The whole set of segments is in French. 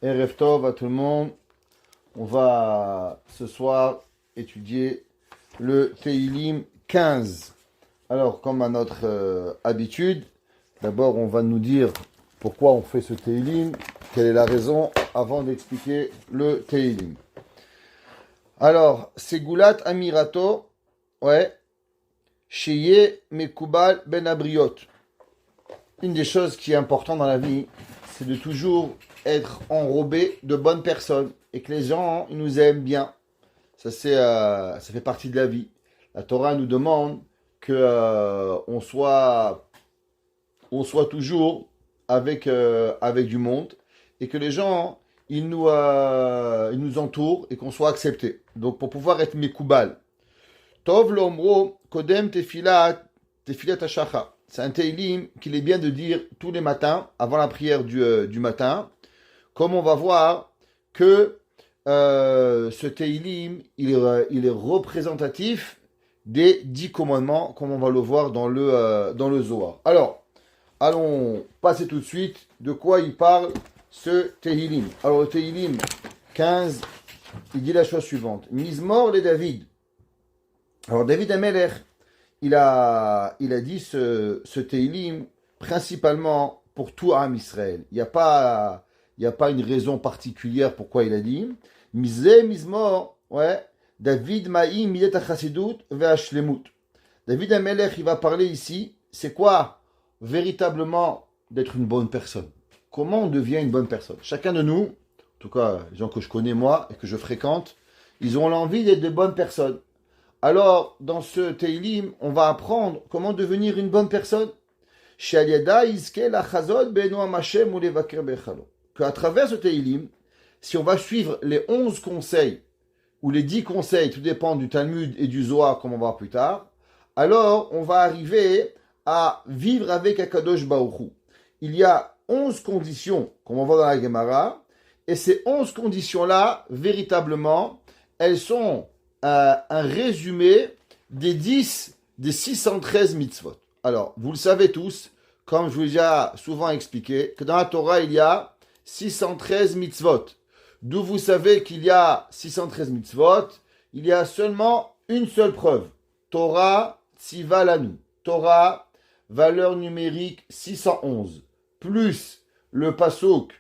Erev Tov à tout le monde. On va ce soir étudier le Teilim 15. Alors, comme à notre habitude, d'abord on va nous dire pourquoi on fait ce Teilim, quelle est la raison, avant d'expliquer le Teilim. Alors, Segulat Amirato, ouais, Sheye Mekubal Ben Abriot. Une des choses qui est importante dans la vie, c'est de toujours être enrobé de bonnes personnes et que les gens ils nous aiment bien. Ça fait partie de la vie. La Torah nous demande que on soit toujours avec du monde et que les gens ils nous entourent et qu'on soit accepté. Donc pour pouvoir être Mekoubal. Tov l'omro kodem tefilat hashachar. C'est un teilim qu'il est bien de dire tous les matins, avant la prière du matin. Comme on va voir que ce teilim, il est représentatif des 10 commandements, comme on va le voir dans le Zohar. Alors, allons passer tout de suite de quoi il parle ce teilim. Alors, le teilim 15, il dit la chose suivante. Mizmor le David. Alors, David Amelech, il a dit ce Teilim principalement pour tout Am Israël. Il n'y a pas une raison particulière pourquoi il a dit. Mizé, Mizmor, ouais, David Maï, Milet HaChassidut, Ve'ashlemut. David Amelech, il va parler ici, c'est quoi véritablement d'être une bonne personne? Comment on devient une bonne personne? Chacun de nous, en tout cas les gens que je connais moi et que je fréquente, ils ont l'envie d'être de bonnes personnes. Alors, dans ce Teilim, on va apprendre comment devenir une bonne personne. Qu'à travers ce Teilim, si on va suivre les 11 conseils, ou les 10 conseils, tout dépend du Talmud et du Zohar, comme on va voir plus tard, alors on va arriver à vivre avec Akadosh Baruch Hu. Il y a 11 conditions, comme on voit dans la Gemara, et ces 11 conditions-là, véritablement, elles sont un résumé des 613 mitzvot. Alors, vous le savez tous, comme je vous ai déjà souvent expliqué, que dans la Torah, il y a 613 mitzvot. D'où vous savez qu'il y a 613 mitzvot, il y a seulement une seule preuve. Torah Tziva Lanu. Torah, valeur numérique 611. Plus le pasuk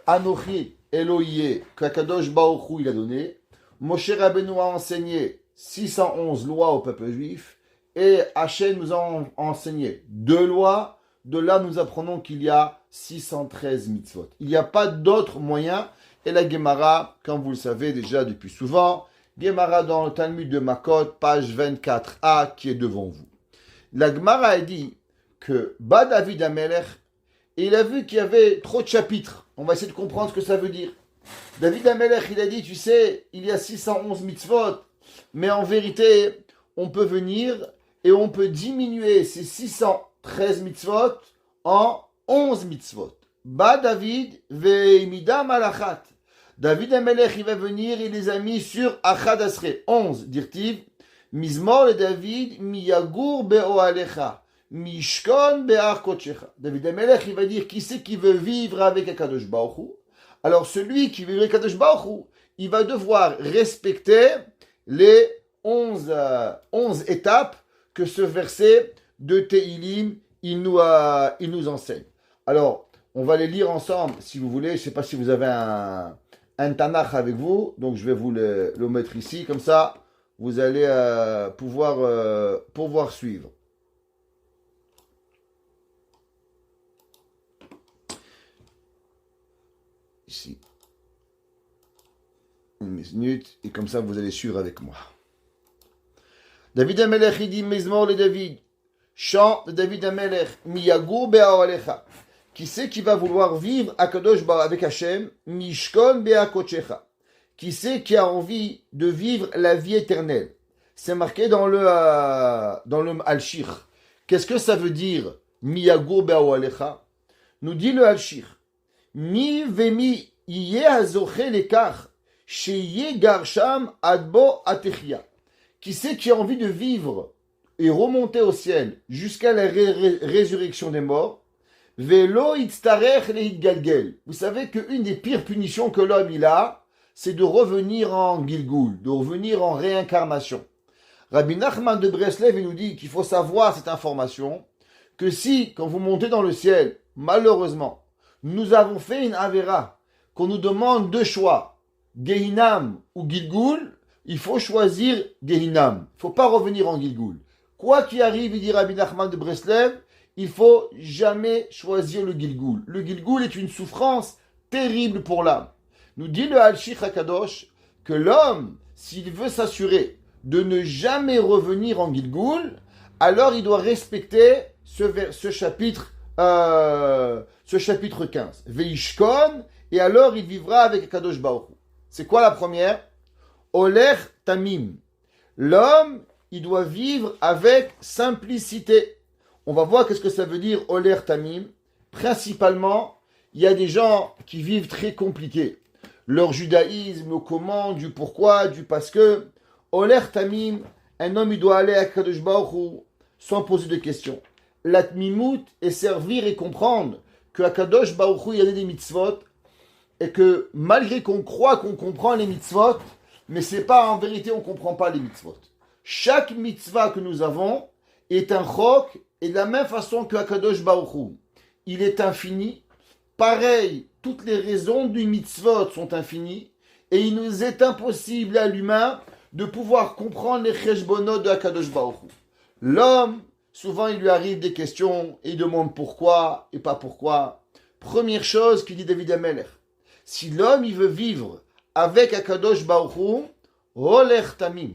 Anochi Elohié qu'Akadosh Baruch Hu il a donné. Moshe Rabbeinu a enseigné 611 lois au peuple juif et Hachem nous a enseigné 2 lois. De là, nous apprenons qu'il y a 613 mitzvot. Il n'y a pas d'autre moyen. Et la Gemara, comme vous le savez déjà depuis souvent, Gemara dans le Talmud de Makot, page 24a, qui est devant vous. La Gemara a dit que David Amelech, et il a vu qu'il y avait trop de chapitres. On va essayer de comprendre ce que ça veut dire. David Amelech, il a dit, tu sais, il y a 611 mitzvot, mais en vérité, on peut venir et on peut diminuer ces 613 mitzvot en 11 mitzvot. David ve'imida malachat. David Amelech, il va venir, il les a mis sur Achad Asre, 11, dirtiv, Mizmor le David, miyagur be'oalecha, mishkon be'ar kochecha. David Amelech, il va dire, qui c'est qui veut vivre avec Akadosh Baruch Hu? Alors celui qui veut vivre avec Akadosh Baruch Hu, il va devoir respecter les 11 étapes que ce verset de Teilim, il nous enseigne. Alors, on va les lire ensemble, si vous voulez. Je ne sais pas si vous avez un Tanakh avec vous, donc je vais vous le mettre ici, comme ça, vous allez pouvoir suivre. Ici. Une minute, et comme ça, vous allez suivre avec moi. David Amelech, il dit, Mizmor le David, chant de David Amelech, Miyagur be'aolecha. Qui c'est qui va vouloir vivre Akadosh Baruch avec Hachem? Mishkon be'akochecha. Qui c'est qui a envie de vivre la vie éternelle? C'est marqué dans le Al-Shir. Qu'est-ce que ça veut dire Miyagur be'aolecha? Nous dit le Al-Shir. Mi vemi yeh hazoche lekach sheyeh garsham adbo atechia. Qui c'est qui a envie de vivre et remonter au ciel jusqu'à la résurrection des morts? Velo itztarech leitgalgel. Vous savez qu'une des pires punitions que l'homme il a, c'est de revenir en Gilgul, de revenir en réincarnation. Rabbi Nachman de Breslev il nous dit qu'il faut savoir cette information, que si, quand vous montez dans le ciel, malheureusement, nous avons fait une Avera, qu'on nous demande deux choix, Gehinam ou Gilgul, il faut choisir Gehinam. Il ne faut pas revenir en Gilgul. Quoi qu'il arrive, il dit Rabbi Nachman de Breslev, il ne faut jamais choisir le Gilgul. Le Gilgul est une souffrance terrible pour l'âme. Nous dit le Al-Shich HaKadosh que l'homme, s'il veut s'assurer de ne jamais revenir en Gilgul, alors il doit respecter ce chapitre 15. Veishkon, et alors il vivra avec Kadosh Baruch Hu. C'est quoi la première? Oler Tamim. L'homme, il doit vivre avec simplicité. On va voir qu'est-ce que ça veut dire Oler Tamim. Principalement, il y a des gens qui vivent très compliqués. Leur judaïsme, le comment, du pourquoi, du parce que. Oler Tamim, un homme, il doit aller à Kadosh Baruch Hu sans poser de questions. La tmimout est servir et comprendre que à Kadosh Baruch Hu, il y a des mitzvot et que malgré qu'on croit qu'on comprend les mitzvot, mais c'est pas en vérité on comprend pas les mitzvot. Chaque mitzvah que nous avons est un chok et de la même façon que Kadosh Baruch Hu, il est infini. Pareil, toutes les raisons du mitzvot sont infinies et il nous est impossible à l'humain de pouvoir comprendre les cheshbonot de Akadosh Baruch Hu. L'homme, souvent il lui arrive des questions et il demande pourquoi et pas pourquoi. Première chose qu'il dit David Amelech, si l'homme il veut vivre avec Akadosh Baruch Hu, Oler Tamim.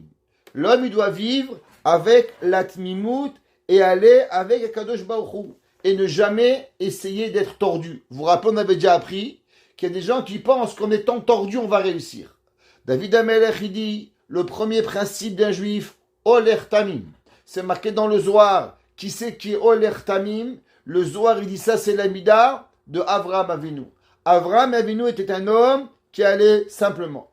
L'homme il doit vivre avec la tmimout et aller avec Akadosh Baruch Hu et ne jamais essayer d'être tordu. Vous vous rappelez, on avait déjà appris qu'il y a des gens qui pensent qu'en étant tordu on va réussir. David Amelech il dit le premier principe d'un juif, Oler Tamim. C'est marqué dans le Zohar. Qui c'est qui est Oler Tamim? Le Zohar, il dit ça, c'est l'amida de Avraham Avinu. Avraham Avinu était un homme qui allait simplement.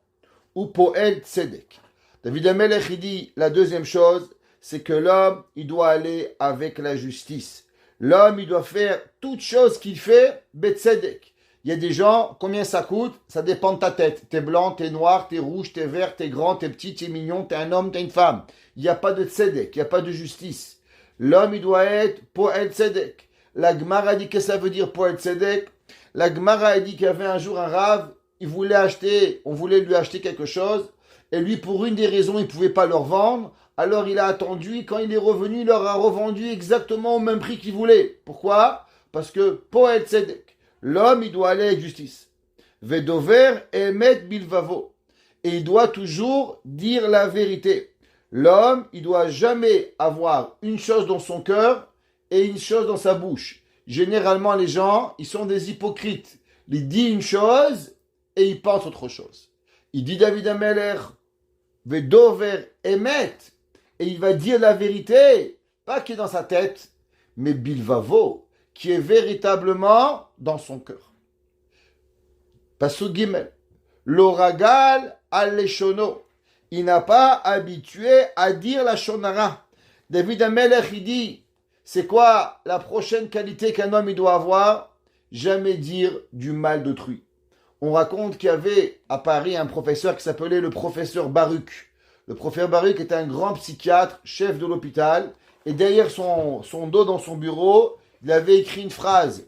Ou Poel Tzedek. David Amelech, il dit la deuxième chose, c'est que l'homme, il doit aller avec la justice. L'homme, il doit faire toute chose qu'il fait, Betzedek. Il y a des gens, combien ça coûte? Ça dépend de ta tête. T'es blanc, t'es noir, t'es rouge, t'es vert, t'es grand, t'es petit, t'es mignon, t'es un homme, t'es une femme. Il n'y a pas de tzedek, il n'y a pas de justice. L'homme, il doit être poel tzedek. La Gemara a dit que ça veut dire poel tzedek. La Gemara a dit qu'il y avait un jour un rave, on voulait lui acheter quelque chose, et lui, pour une des raisons, il ne pouvait pas leur vendre. Alors il a attendu, et quand il est revenu, il leur a revendu exactement au même prix qu'il voulait. Pourquoi? Parce que poel tzedek. L'homme, il doit aller avec justice. Vedover emet bilvavo. Et il doit toujours dire la vérité. L'homme, il doit jamais avoir une chose dans son cœur et une chose dans sa bouche. Généralement, les gens, ils sont des hypocrites. Ils disent une chose et ils pensent autre chose. Il dit David Amelech, Vedover emet. Et il va dire la vérité, pas qui est dans sa tête, mais bilvavo, qui est véritablement dans son cœur. Pasuk Gimel. L'oragal al-leshono. Il n'a pas habitué à dire la shonara. David Amelech, il dit, c'est quoi la prochaine qualité qu'un homme il doit avoir? Jamais dire du mal d'autrui. On raconte qu'il y avait à Paris un professeur qui s'appelait le professeur Baruch. Le professeur Baruch était un grand psychiatre, chef de l'hôpital, et derrière son dos dans son bureau, il avait écrit une phrase.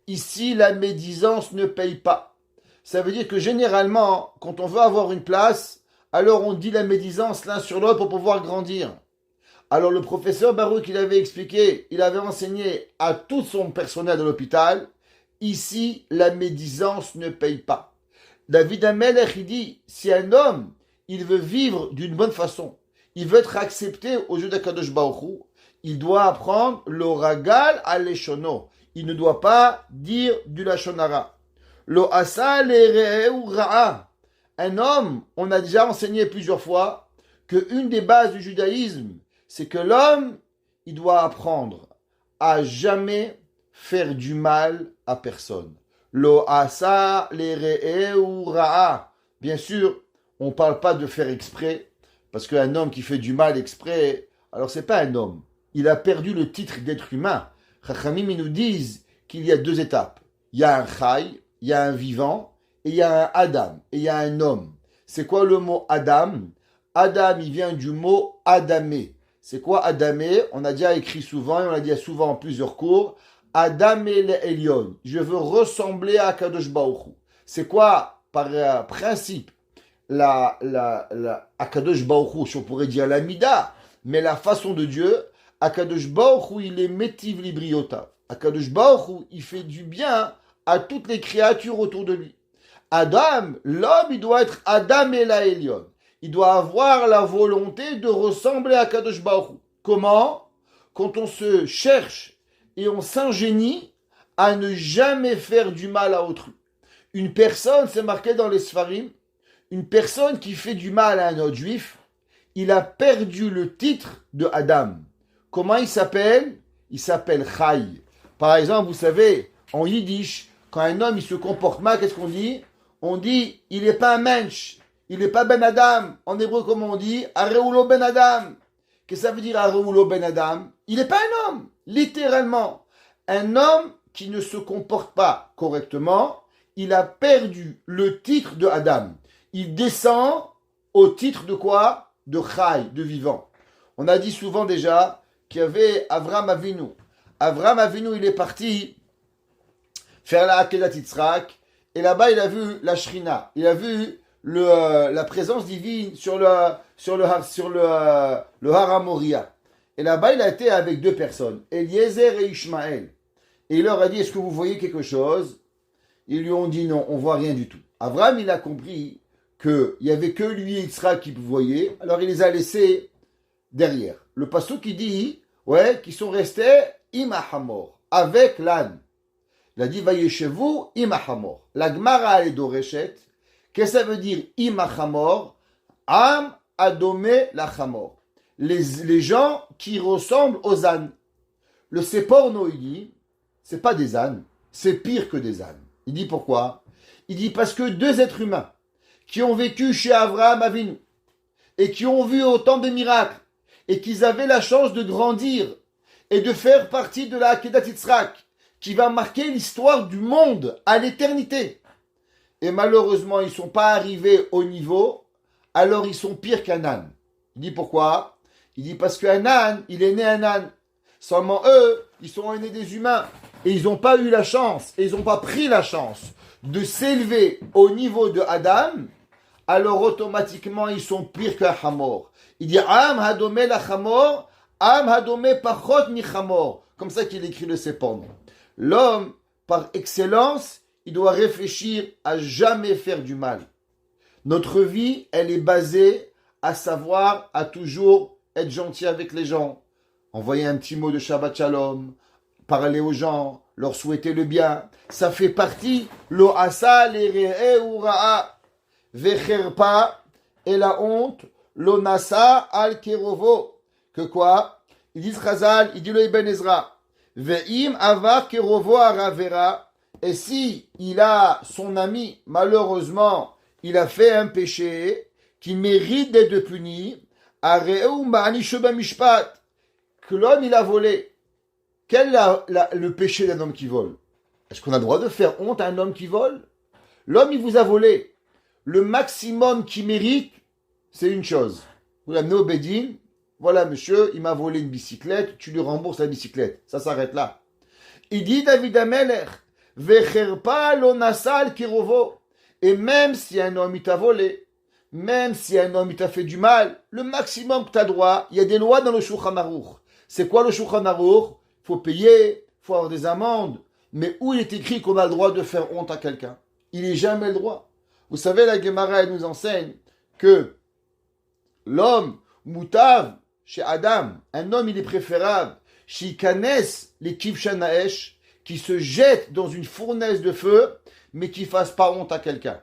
Ici, la médisance ne paye pas. Ça veut dire que généralement, quand on veut avoir une place, alors on dit la médisance l'un sur l'autre pour pouvoir grandir. Alors le professeur Baruch, il avait expliqué, il avait enseigné à tout son personnel de l'hôpital, ici, la médisance ne paye pas. David Amelech, il dit, si un homme, il veut vivre d'une bonne façon, il veut être accepté aux yeux d'Akadosh Baruch Hu, il doit apprendre l'oragal al-leshono. Il ne doit pas dire du lachonara. Lo asa le ra'a. Un homme, on a déjà enseigné plusieurs fois que une des bases du judaïsme, c'est que l'homme, il doit apprendre à jamais faire du mal à personne. Lo asa le ra'a. Bien sûr, on ne parle pas de faire exprès, parce qu'un homme qui fait du mal exprès, alors c'est pas un homme. Il a perdu le titre d'être humain. Chachamim, ils nous disent qu'il y a deux étapes. Il y a un Chai, il y a un vivant, et il y a un Adam, et il y a un homme. C'est quoi le mot Adam? Adam, il vient du mot Adamé. C'est quoi Adamé? On a déjà écrit souvent, et on l'a dit souvent en plusieurs cours. Adamé le Elion. Je veux ressembler à Kadosh Baruch Hu. C'est quoi, par principe, Akadosh Baruch Hu, si on pourrait dire l'Amida, mais la façon de Dieu, Akadosh Baruch Hu, il est métiv libriota. Akadosh Baruch Hu, il fait du bien à toutes les créatures autour de lui. Adam, l'homme, il doit être Adam et la Elion. Il doit avoir la volonté de ressembler à Kadosh Baruch Hu. Comment? Quand on se cherche et on s'ingénie à ne jamais faire du mal à autrui. Une personne, c'est marqué dans les Sfarim, une personne qui fait du mal à un autre juif, il a perdu le titre de Adam. Comment il s'appelle? Il s'appelle Chai. Par exemple, vous savez, en yiddish, quand un homme il se comporte mal, qu'est-ce qu'on dit? On dit, il n'est pas un mensch, il n'est pas ben Adam. En hébreu, comment on dit? Areulo ben Adam. Qu'est-ce que ça veut dire Areulo ben Adam? Il n'est pas un homme, littéralement. Un homme qui ne se comporte pas correctement, il a perdu le titre de Adam. Il descend au titre de quoi? De Chai, de vivant. On a dit souvent déjà qu'il y avait Avram Avinu. Avram Avinu, il est parti faire la Akedat Yitzhak, et là-bas, il a vu la Shrina. Il a vu la présence divine sur le Har Moria. Et là-bas, il a été avec deux personnes, Eliezer et Ishmaël. Et il leur a dit, est-ce que vous voyez quelque chose? Ils lui ont dit non, on voit rien du tout. Avram, il a compris qu'il n'y avait que lui et Yitzhak qui voyaient, alors il les a laissés derrière. Le pasuk qui dit, qu'ils sont restés imahamor, avec l'âne. Il a dit, vayeshevu imahamor. La Gemara elle est d'Oreshet. Qu'est-ce que ça veut dire imachamor? Am adome lachamor. Les gens qui ressemblent aux ânes. Le Seporno, il dit, c'est pas des ânes, c'est pire que des ânes. Il dit pourquoi? Il dit parce que deux êtres humains qui ont vécu chez Avraham Avinu et qui ont vu autant de miracles et qu'ils avaient la chance de grandir et de faire partie de la Akedat Yitzhak qui va marquer l'histoire du monde à l'éternité. Et malheureusement, ils ne sont pas arrivés au niveau, alors ils sont pires qu'un âne. Il dit pourquoi? Il dit parce qu'un âne, il est né un âne. Seulement eux, ils sont nés des humains. Et ils n'ont pas eu la chance, et ils n'ont pas pris la chance de s'élever au niveau de Adam, alors automatiquement ils sont pires qu'un hamor. Il dit Am hadome la hamor, Am hadome pachot mi hamor. Comme ça qu'il écrit le Seporno. L'homme, par excellence, il doit réfléchir à jamais faire du mal. Notre vie, elle est basée à savoir, à toujours être gentil avec les gens. Envoyer un petit mot de Shabbat Shalom, parler aux gens, leur souhaiter le bien. Ça fait partie, lo asa le re'e ura'a, vecherpa, et la honte, lo nasa al kerovo. Que quoi? Il dit Chazal, il dit le Ibn Ezra, ve'im avar kerovo aravera. Et si il a son ami, malheureusement, il a fait un péché qui mérite d'être puni, are'u ma'anishu b'mishpat, que l'homme il a volé. Quel est le péché d'un homme qui vole? Est-ce qu'on a le droit de faire honte à un homme qui vole? L'homme, il vous a volé. Le maximum qu'il mérite, c'est une chose. Vous l'amenez au Bédine. Voilà, monsieur, il m'a volé une bicyclette. Tu lui rembourses la bicyclette. Ça s'arrête là. Il dit David Ameler, Vecherpa lo nasal kirovo. Et même si un homme il t'a volé, même si un homme il t'a fait du mal, le maximum que tu as droit, il y a des lois dans le Shulchan Aruch. C'est quoi le Shulchan Aruch? Il faut payer, il faut avoir des amendes. Mais où il est écrit qu'on a le droit de faire honte à quelqu'un? Il n'est jamais le droit. Vous savez, la Gemara, elle nous enseigne que l'homme, moutav, chez Adam, un homme, il est préférable, chez Kanes, les Kivshanaesh, qui se jette dans une fournaise de feu, mais qui ne fasse pas honte à quelqu'un.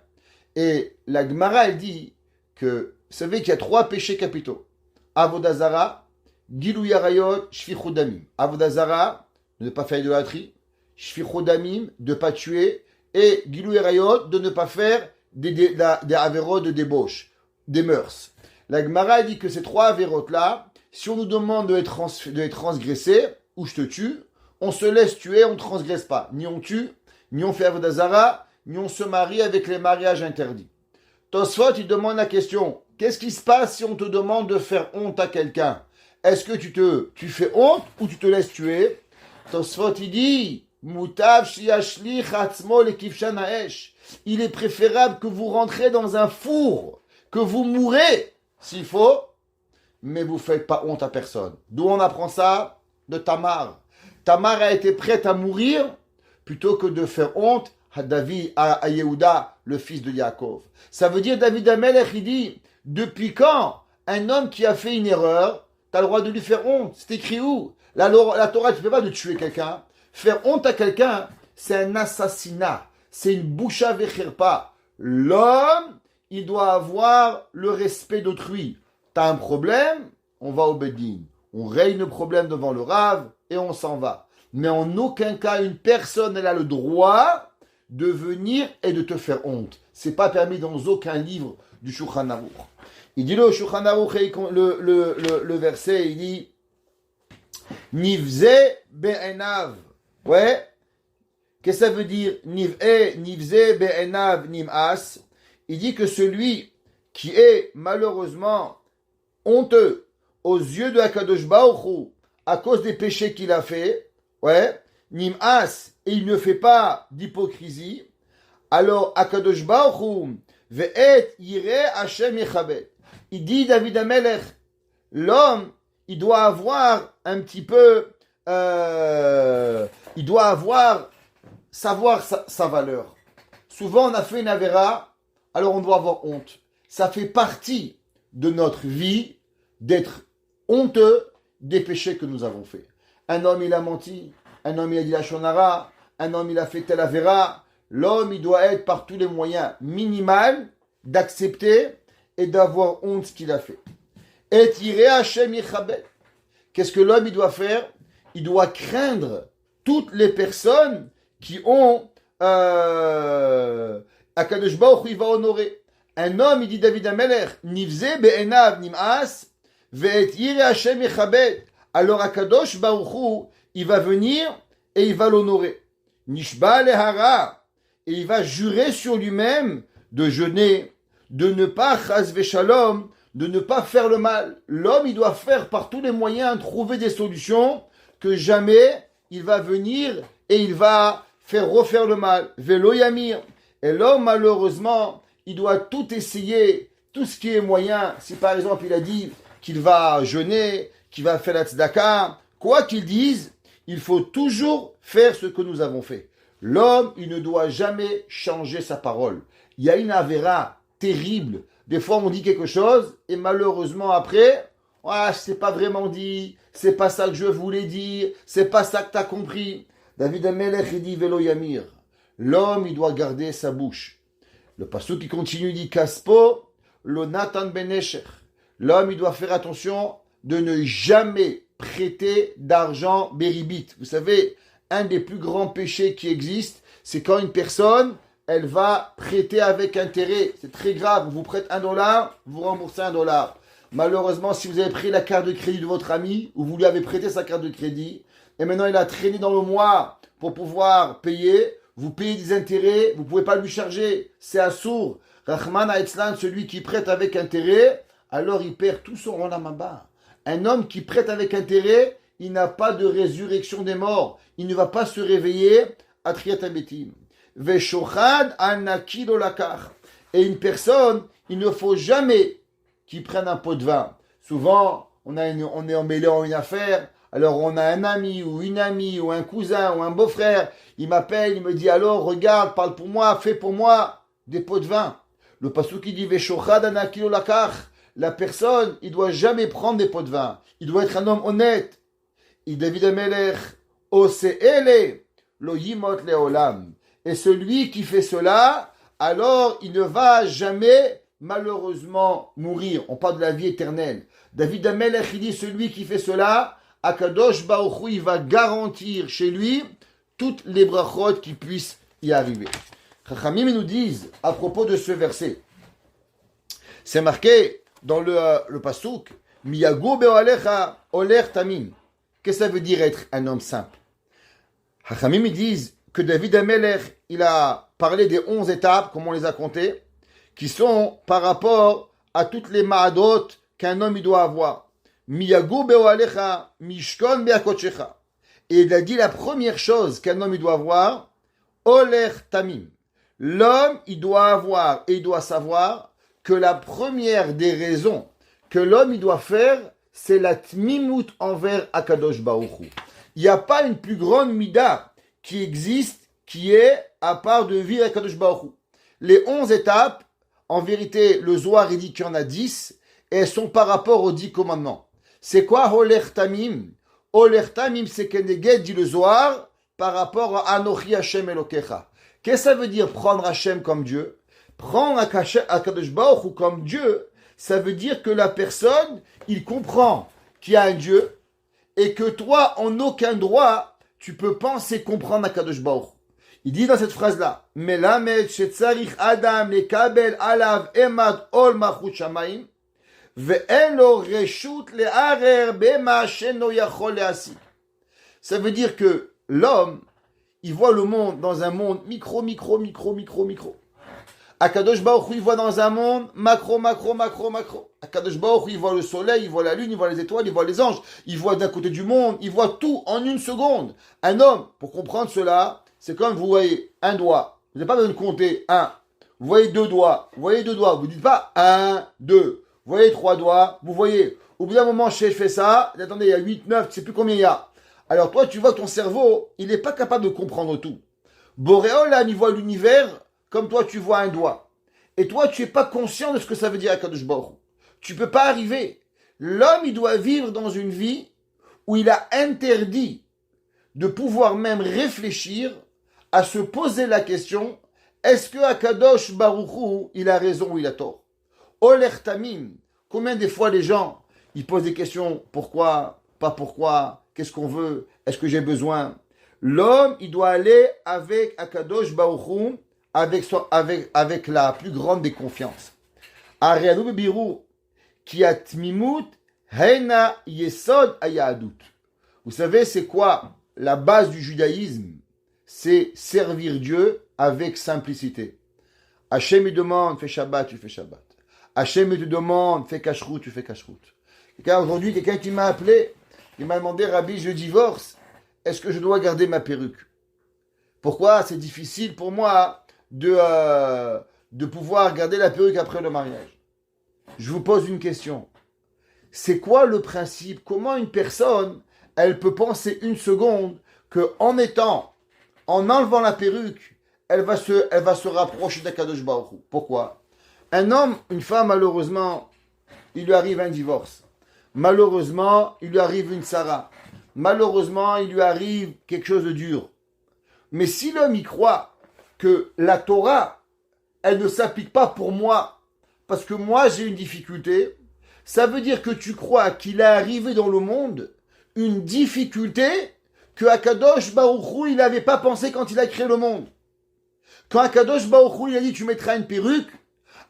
Et la Gemara, elle dit que, vous savez qu'il y a 3 péchés capitaux. Avodazara, Gilou Yarayot, Shfichut Damim. Avodazara, de ne pas faire idolâtrie. Shfichut Damim, de ne pas tuer. Et Gilou Yarayot, de ne pas faire des avérots de débauche, des mœurs. La Gemara dit que ces 3 avérotes-là, si on nous demande de les transgresser, ou je te tue, on se laisse tuer, on ne transgresse pas. Ni on tue, ni on fait Avodazara, ni on se marie avec les mariages interdits. Tosfot, il demande la question, qu'est-ce qui se passe si on te demande de faire honte à quelqu'un? Est-ce que tu fais honte ou tu te laisses tuer? Tosfot, il dit, Mutav shiashli chatzmo le kifshan haesh. Il est préférable que vous rentrez dans un four, que vous mourrez, s'il faut, mais vous ne faites pas honte à personne. D'où on apprend ça? De Tamar. Tamar a été prête à mourir plutôt que de faire honte à David, à Yehuda, le fils de Yaakov. Ça veut dire, David Amelech, il dit, depuis quand un homme qui a fait une erreur, tu as le droit de lui faire honte? C'est écrit où? La Torah, tu ne fais pas de tuer quelqu'un. Faire honte à quelqu'un, c'est un assassinat. C'est une boucha vechirpa. L'homme, il doit avoir le respect d'autrui. Tu as un problème, on va au Bedin. On règle le problème devant le Rav et on s'en va. Mais en aucun cas, une personne, elle a le droit de venir et de te faire honte. C'est pas permis dans aucun livre du Shulchan Aruch. Il dit le Shulchan Aruch, le verset, il dit Nivze be'enav. Ouais. Qu'est-ce que ça veut dire Nivze be'enav nim'as. Il dit que celui qui est malheureusement honteux aux yeux de Hakadosh Baruch Hu à cause des péchés qu'il a fait, ouais, nim'as, et il ne fait pas d'hypocrisie, alors Hakadosh Baruch Hu ve'et yireh Hashem yechabet. Il dit David Amelech, l'homme, il doit avoir un petit peu, il doit avoir, savoir sa valeur. Souvent on a fait une avéra, alors on doit avoir honte. Ça fait partie de notre vie d'être honteux des péchés que nous avons faits. Un homme il a menti, un homme il a dit la shonara, un homme il a fait tel avéra. L'homme il doit être par tous les moyens minimal d'accepter et d'avoir honte de ce qu'il a fait. Et tiré Hashem yechabet. Qu'est-ce que l'homme il doit faire? Il doit craindre toutes les personnes qui ont Akadosh Baruch Hu, il va honorer. Un homme, il dit David Amelech, Nivze be'enav nim'as, ve'et yireh Hashem yechabet. Alors Akadosh Baruch Hu, il va venir et il va l'honorer. Nishba lehara, et il va jurer sur lui-même de jeûner, de ne pas chas v'shalom, de ne pas faire le mal. L'homme, il doit faire par tous les moyens, trouver des solutions, que jamais il va venir et il va faire refaire le mal. Velo yamir. Et l'homme, malheureusement, il doit tout essayer, tout ce qui est moyen. Si par exemple il a dit qu'il va jeûner, qu'il va faire la tzedaka, quoi qu'il dise, il faut toujours faire ce que nous avons fait. L'homme, il ne doit jamais changer sa parole. Il y a une avéra terrible. Des fois, on dit quelque chose et malheureusement après, c'est pas vraiment dit, c'est pas ça que je voulais dire, c'est pas ça que tu as compris. David Amelech, il dit Velo Yamir. L'homme, il doit garder sa bouche. Le pasuk qui continue dit Kaspo, lo Natan Benesher. L'homme, il doit faire attention de ne jamais prêter d'argent béribit. Vous savez, un des plus grands péchés qui existent, c'est quand une personne, elle va prêter avec intérêt. C'est très grave. On vous prête $1, vous remboursez $1. Malheureusement, si vous avez pris la carte de crédit de votre ami, ou vous lui avez prêté sa carte de crédit, et maintenant il a traîné dans le mois pour pouvoir payer, vous payez des intérêts, vous ne pouvez pas lui charger. C'est assourd. Rahman Haitzlan, celui qui prête avec intérêt, alors il perd tout son Olamaba. Un homme qui prête avec intérêt, il n'a pas de résurrection des morts. Il ne va pas se réveiller à Triat Abetim. Veshochad anakil olakar. Et une personne, il ne faut jamais qu'il prenne un pot de vin. Souvent, on est emmêlé en une affaire. Alors on a un ami ou une amie ou un cousin ou un beau-frère. Il m'appelle, il me dit alors regarde, parle pour moi, fais pour moi des pots de vin. Le pasuk qui dit Veshochad anakil olakar. La personne, il doit jamais prendre des pots de vin. Il doit être un homme honnête. Et David Amelech, Oseele, lo yimot leolam. Et celui qui fait cela, alors il ne va jamais malheureusement mourir. On parle de la vie éternelle. David Amelech, il dit celui qui fait cela, Akadosh Baruch Hu, il va garantir chez lui toutes les brachot qui puissent y arriver. Chachamim nous disent à propos de ce verset, c'est marqué dans le pasuk, Miyago be'alecha oler tamim. Qu'est-ce que ça veut dire être un homme simple? Hachamim, ils disent que David Amelech, il a parlé des 11 étapes, comme on les a comptées, qui sont par rapport à toutes les ma'adot qu'un homme il doit avoir. Miyagu be'oalecha, mishkon be'akochecha. Et il a dit la première chose qu'un homme il doit avoir, oler tamim. L'homme, il doit avoir et il doit savoir que la première des raisons que l'homme il doit faire, c'est la tmimut envers Akadosh Baruch Hu. Il n'y a pas une plus grande mida qui existe, qui est à part de vivre Akadosh Baruch Hu. Les 11 étapes, en vérité, le Zohar dit qu'il y en a 10, et elles sont par rapport aux 10 commandements. C'est quoi Oler Tamim? Oler Tamim, c'est Keneged, dit le Zohar, par rapport à Anochi Hashem Elokecha. Qu'est-ce que ça veut dire prendre Hashem comme Dieu? Prendre Akadosh Baruch Hu comme Dieu, ça veut dire que la personne, il comprend qu'il y a un Dieu, et que toi, en aucun droit, tu peux penser comprendre Akadosh Baruch Hu. Il dit dans cette phrase-là, Melamed shetzarich Adam lekabel alav emad ol malchut shamayim, ve'en lo reshut le'arer bema sheno yachol le'asi. Ça veut dire que l'homme, il voit le monde dans un monde micro. Akadosh Baruch Hu, il voit dans un monde macro. Akadosh Baruch Hu, il voit le soleil, il voit la lune, il voit les étoiles, il voit les anges, il voit d'un côté du monde, il voit tout en une seconde. Un homme, pour comprendre cela, c'est comme vous voyez un doigt. Vous n'avez pas besoin de compter un. Vous voyez deux doigts. Vous ne dites pas un, deux. Vous voyez trois doigts. Vous voyez. Au bout d'un moment, je fais ça. Attendez, il y a 8, 9, tu ne sais plus combien il y a. Alors toi, tu vois que ton cerveau, il n'est pas capable de comprendre tout. Boréolam, il voit l'univers comme toi, tu vois un doigt. Et toi, tu n'es pas conscient de ce que ça veut dire Akadosh Baruch Hu. Tu ne peux pas arriver. L'homme, il doit vivre dans une vie où il a interdit de pouvoir même réfléchir à se poser la question, est-ce que Akadosh Baruch Hu, il a raison ou il a tort? Oler Tamim, combien des fois les gens, ils posent des questions, pourquoi, pas pourquoi, qu'est-ce qu'on veut, est-ce que j'ai besoin? L'homme, il doit aller avec Akadosh Baruch Hu, avec la plus grande des confiances. Ariadou Bebirou, qui a tmimut, heina yesod ayadut. Vous savez, c'est quoi la base du judaïsme? C'est servir Dieu avec simplicité. Hachem me demande, fais Shabbat, tu fais Shabbat. Hachem te demande, fais Kashrut, tu fais Kashrut. Aujourd'hui, quelqu'un qui m'a appelé, il m'a demandé, Rabbi, je divorce, est-ce que je dois garder ma perruque? Pourquoi c'est difficile pour moi de pouvoir garder la perruque après le mariage? Je vous pose une question. C'est quoi le principe? Comment une personne, elle peut penser une seconde qu'en enlevant la perruque, elle va se rapprocher d'Akadosh Baruch Hu? Pourquoi? Un homme, une femme, malheureusement, il lui arrive un divorce. Malheureusement, il lui arrive une Sarah. Malheureusement, il lui arrive quelque chose de dur. Mais si l'homme y croit que la Torah, elle ne s'applique pas pour moi, parce que moi j'ai une difficulté, ça veut dire que tu crois qu'il est arrivé dans le monde une difficulté que Akadosh Baruch Hu, il n'avait pas pensé quand il a créé le monde. Quand Akadosh Baruch Hu, il a dit tu mettras une perruque,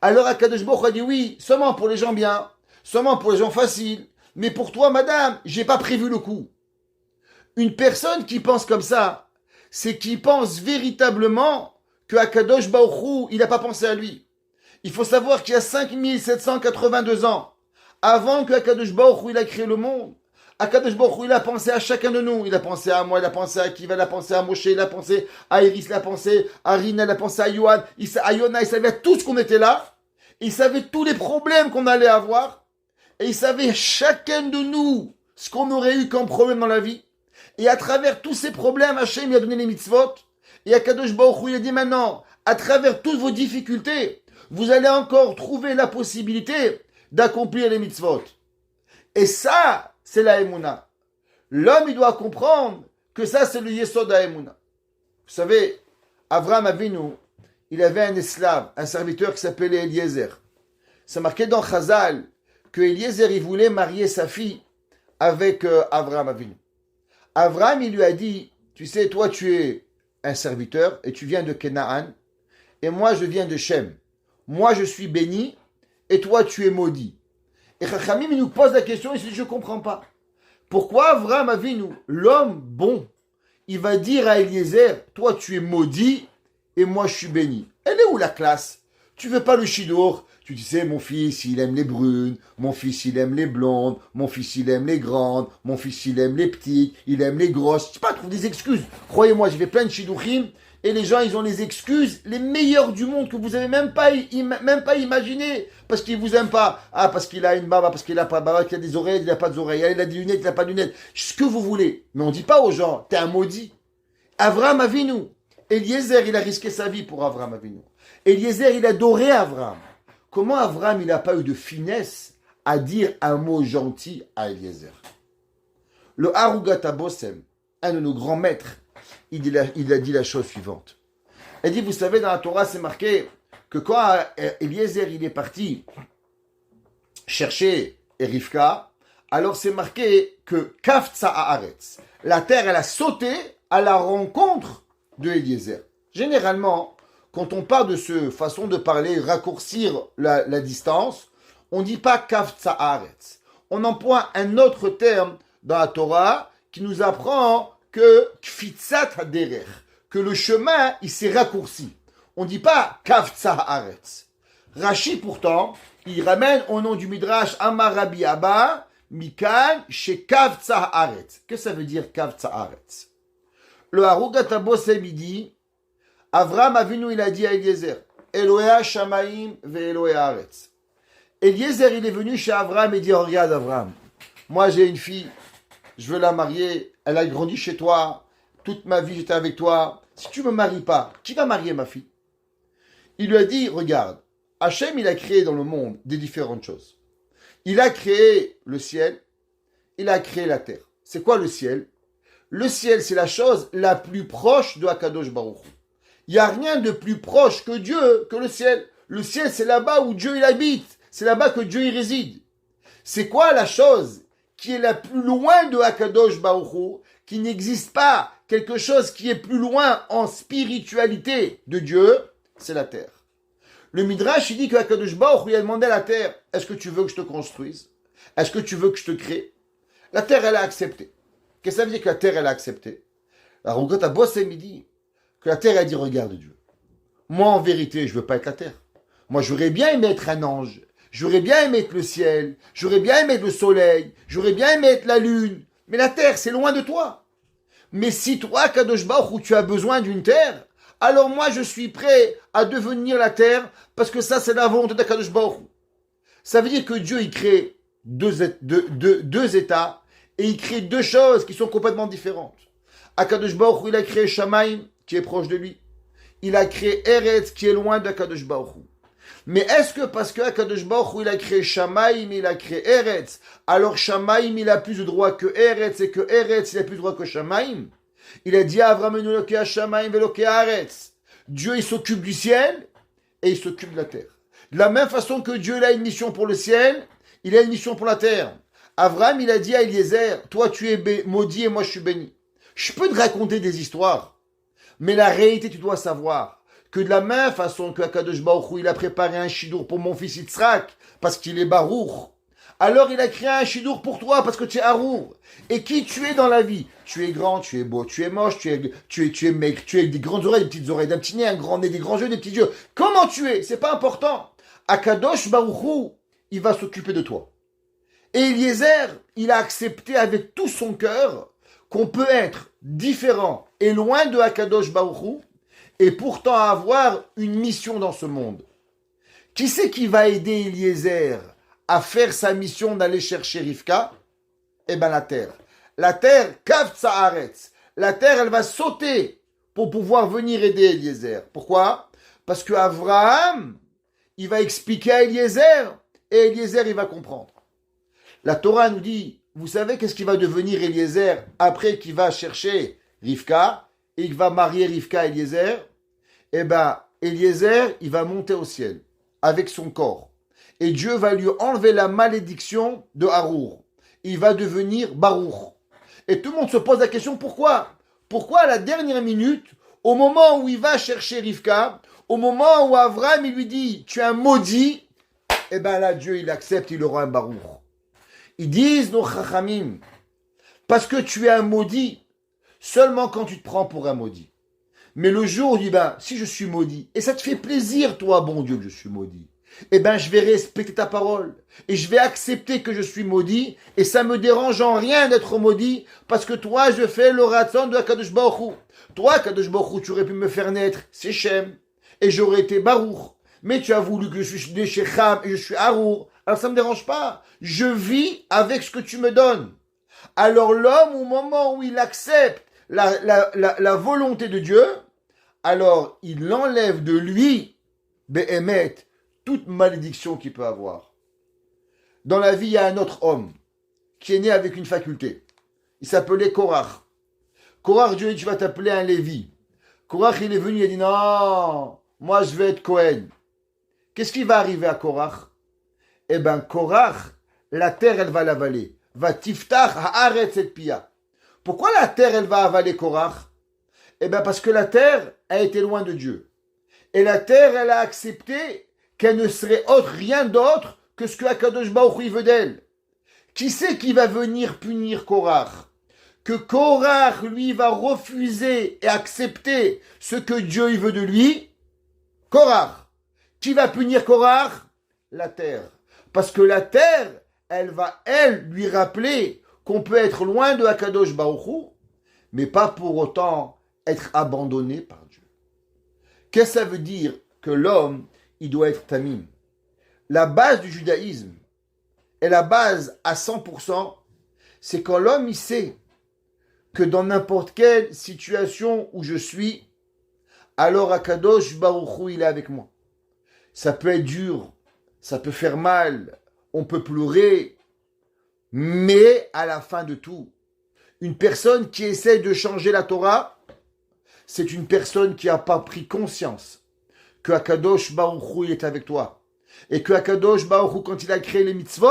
alors Akadosh Baruch Hu a dit oui, seulement pour les gens bien, seulement pour les gens faciles, mais pour toi madame, j'ai pas prévu le coup. Une personne qui pense comme ça, c'est qui pense véritablement que Akadosh Baruch Hu, il n'a pas pensé à lui. Il faut savoir qu'il y a 5782 ans, avant que Akadosh Baruch Hu, il a créé le monde, Akadosh Baruch Hu, il a pensé à chacun de nous. Il a pensé à moi, il a pensé à Kiva, il a pensé à Moshe, il a pensé à Iris, il a pensé à Rina, il a pensé à Yohan, à Yona, il savait tous qu'on était là. Il savait tous les problèmes qu'on allait avoir. Et il savait chacun de nous ce qu'on aurait eu comme problème dans la vie. Et à travers tous ces problèmes, Hachem, il a donné les mitzvot. Et Akadosh Baruch Hu, il a dit maintenant, à travers toutes vos difficultés, vous allez encore trouver la possibilité d'accomplir les mitzvot. Et ça, c'est la Emouna. L'homme, il doit comprendre que ça, c'est le Yesod à Emouna. Vous savez, Avraham Avinu, il avait un esclave, un serviteur qui s'appelait Eliezer. C'est marqué dans Chazal que Eliezer, il voulait marier sa fille avec Avraham Avinu. Avraham, il lui a dit, tu sais, toi, tu es un serviteur et tu viens de Canaan et moi, je viens de Shem. Moi, je suis béni et toi, tu es maudit. Et Chachamim, il nous pose la question, il se dit, je ne comprends pas. Pourquoi Avraham Avinu, l'homme bon, il va dire à Eliezer, toi tu es maudit et moi je suis béni. Elle est où la classe? Tu veux pas le chidour? Tu sais, mon fils, il aime les brunes, mon fils, il aime les blondes, mon fils, il aime les grandes, mon fils, il aime les petites, il aime les grosses. Je sais pas, trouve des excuses. Croyez-moi, j'ai fait plein de shidouchim et les gens, ils ont les excuses les meilleures du monde que vous avez même pas imaginé. Parce qu'ils vous aiment pas. Ah, parce qu'il a une barbe, parce qu'il a pas de barbe, qu'il a des oreilles, il a pas d'oreilles, il a des lunettes, il a pas de lunettes. Ce que vous voulez. Mais on dit pas aux gens, t'es un maudit. Avraham Avinu. Eliezer, il a risqué sa vie pour Avraham Avinu. Eliezer, il a adoré Avraham. Comment Avraham, il n'a pas eu de finesse à dire un mot gentil à Eliezer? Le Harugata Bossem, un de nos grands maîtres, il a dit la chose suivante. Il dit, vous savez, dans la Torah, c'est marqué que quand Eliezer, il est parti chercher Rivka, alors c'est marqué que Kaftsa Haaretz, la terre, elle a sauté à la rencontre de Eliezer. Généralement, quand on parle de ce façon de parler, raccourcir la distance, on ne dit pas Kaftsa Haaretz. On emploie un autre terme dans la Torah qui nous apprend que Kfitzat Haderer, que le chemin, il s'est raccourci. On ne dit pas Kaftsa Haaretz. Rashi, pourtant, il ramène au nom du Midrash Amar Rabbi Abba, Mikan, chez Kaftsa Haaretz. Qu'est-ce que ça veut dire Kaftsa Haaretz? Le Harugata Bossem, il dit, Avraham Avinu, il a dit à Eliezer, Elohea Shamaim ve Elohea Haaretz. Eliezer, il est venu chez Avraham et dit, oh, regarde Avraham, moi j'ai une fille, je veux la marier, elle a grandi chez toi, toute ma vie j'étais avec toi, si tu ne me maries pas, qui va marier ma fille? Il lui a dit, regarde, Hachem, il a créé dans le monde des différentes choses. Il a créé le ciel, il a créé la terre. C'est quoi le ciel? Le ciel, c'est la chose la plus proche de Akadosh Baruch Hu. Il n'y a rien de plus proche que Dieu, que le ciel. Le ciel, c'est là-bas où Dieu il habite. C'est là-bas que Dieu y réside. C'est quoi la chose qui est la plus loin de Akadosh Baruch Hu, qui n'existe pas quelque chose qui est plus loin en spiritualité de Dieu? C'est la terre. Le Midrash, il dit que Akadosh Baruch Hu, il a demandé à la terre, est-ce que tu veux que je te construise? Est-ce que tu veux que je te crée? La terre, elle a accepté. Qu'est-ce que ça veut dire que la terre, elle a accepté? La Harugata Bossem, il dit que la terre a dit, regarde Dieu, moi en vérité, je veux pas être la terre. Moi, j'aurais bien aimé être un ange, j'aurais bien aimé être le ciel, j'aurais bien aimé être le soleil, j'aurais bien aimé être la lune, mais la terre, c'est loin de toi. Mais si toi, Kadosh Baruch Hu, tu as besoin d'une terre, alors moi, je suis prêt à devenir la terre, parce que ça, c'est la volonté de Kadosh Baruch Hu. Ça veut dire que Dieu, il crée deux états, et il crée deux choses qui sont complètement différentes. Akadosh Baruch Hu, il a créé Shamaim, qui est proche de lui. Il a créé Eretz, qui est loin d'Akadosh Baruch Hu. Mais est-ce que parce que Akadosh Baruch Hu, il a créé Shamaim, il a créé Eretz, alors Shamaim, il a plus de droit que Eretz, et que Eretz, il a plus de droit que Shamaim? Il a dit à Avraham, Elokea Shamaim, Elokea Eretz. Dieu, il s'occupe du ciel, et il s'occupe de la terre. De la même façon que Dieu, il a une mission pour le ciel, il a une mission pour la terre. Avraham, il a dit à Eliezer, toi, tu es maudit et moi, je suis béni. Je peux te raconter des histoires, mais la réalité, tu dois savoir que de la même façon que Akadosh Baruch Hu, il a préparé un chidour pour mon fils Yitzhak, parce qu'il est Baruch, alors il a créé un chidour pour toi, parce que tu es Harour. Et qui tu es dans la vie? Tu es grand, tu es beau, tu es moche, tu es maigre, tu as des grandes oreilles, des petites oreilles, d'un petit nez, un grand nez, des grands yeux, des petits yeux. Comment tu es? C'est pas important. Akadosh Baruch Hu, il va s'occuper de toi. Et Eliezer, il a accepté avec tout son cœur qu'on peut être différent et loin de Akadosh Baruch Hu, et pourtant avoir une mission dans ce monde. Qui c'est qui va aider Eliezer à faire sa mission d'aller chercher Rivka? Eh bien la terre. La terre, Kaftsa Haaretz. La terre, elle va sauter pour pouvoir venir aider Eliezer. Pourquoi? Parce que Avraham, il va expliquer à Eliezer, et Eliezer, il va comprendre. La Torah nous dit, vous savez qu'est-ce qui va devenir Eliezer après qu'il va chercher Rivka, et il va marier Rivka à Eliezer? Eh bien, Eliezer, il va monter au ciel avec son corps. Et Dieu va lui enlever la malédiction de Harour. Il va devenir Baruch. Et tout le monde se pose la question, pourquoi? Pourquoi à la dernière minute, au moment où il va chercher Rivka, au moment où Avraham, il lui dit, tu es un maudit, eh bien là, Dieu, il accepte, il aura un Baruch. Ils disent, nos chachamim, parce que tu es un maudit, seulement quand tu te prends pour un maudit. Mais le jour où tu dis, si je suis maudit, et ça te fait plaisir, toi, bon Dieu, que je suis maudit, je vais respecter ta parole, et je vais accepter que je suis maudit, et ça me dérange en rien d'être maudit, parce que toi, je fais le ratzon de Akadosh Baruch Hu. Toi, Akadosh Baruch Hu, tu aurais pu me faire naître, c'est Shem, et j'aurais été Baruch, mais tu as voulu que je suis né chez Cham, et je suis Harour, alors ça me dérange pas, je vis avec ce que tu me donnes. Alors l'homme, au moment où il accepte la volonté de Dieu, alors il enlève de lui, Behemet, toute malédiction qu'il peut avoir. Dans la vie, il y a un autre homme qui est né avec une faculté. Il s'appelait Korach. Korach, Dieu dit, tu vas t'appeler un Lévi. Korach, il est venu, il a dit, non, moi je vais être Cohen. Qu'est-ce qui va arriver à Korach? Korach, la terre, elle va l'avaler. Va tiftach haaretz et pia. Pourquoi la terre, elle va avaler Korach? Parce que la terre a été loin de Dieu. Et la terre, elle a accepté qu'elle ne serait rien d'autre que ce que Akadosh Baruch Hu veut d'elle. Qui c'est qui va venir punir Korach? Que Korach, lui, va refuser et accepter ce que Dieu veut de lui? Korach. Qui va punir Korach? La terre. Parce que la terre, elle va, lui rappeler qu'on peut être loin de Akadosh Baruch Hu, mais pas pour autant être abandonné par Dieu. Qu'est-ce que ça veut dire que l'homme, il doit être tamim? La base du judaïsme, et la base à 100%, c'est quand l'homme, il sait que dans n'importe quelle situation où je suis, alors Akadosh Baruch Hu, il est avec moi. Ça peut être dur, ça peut faire mal, on peut pleurer, mais à la fin de tout, une personne qui essaie de changer la Torah, c'est une personne qui n'a pas pris conscience que Akadosh Baruch Hu, il est avec toi. Et que Akadosh Baruch Hu, quand il a créé les mitzvot,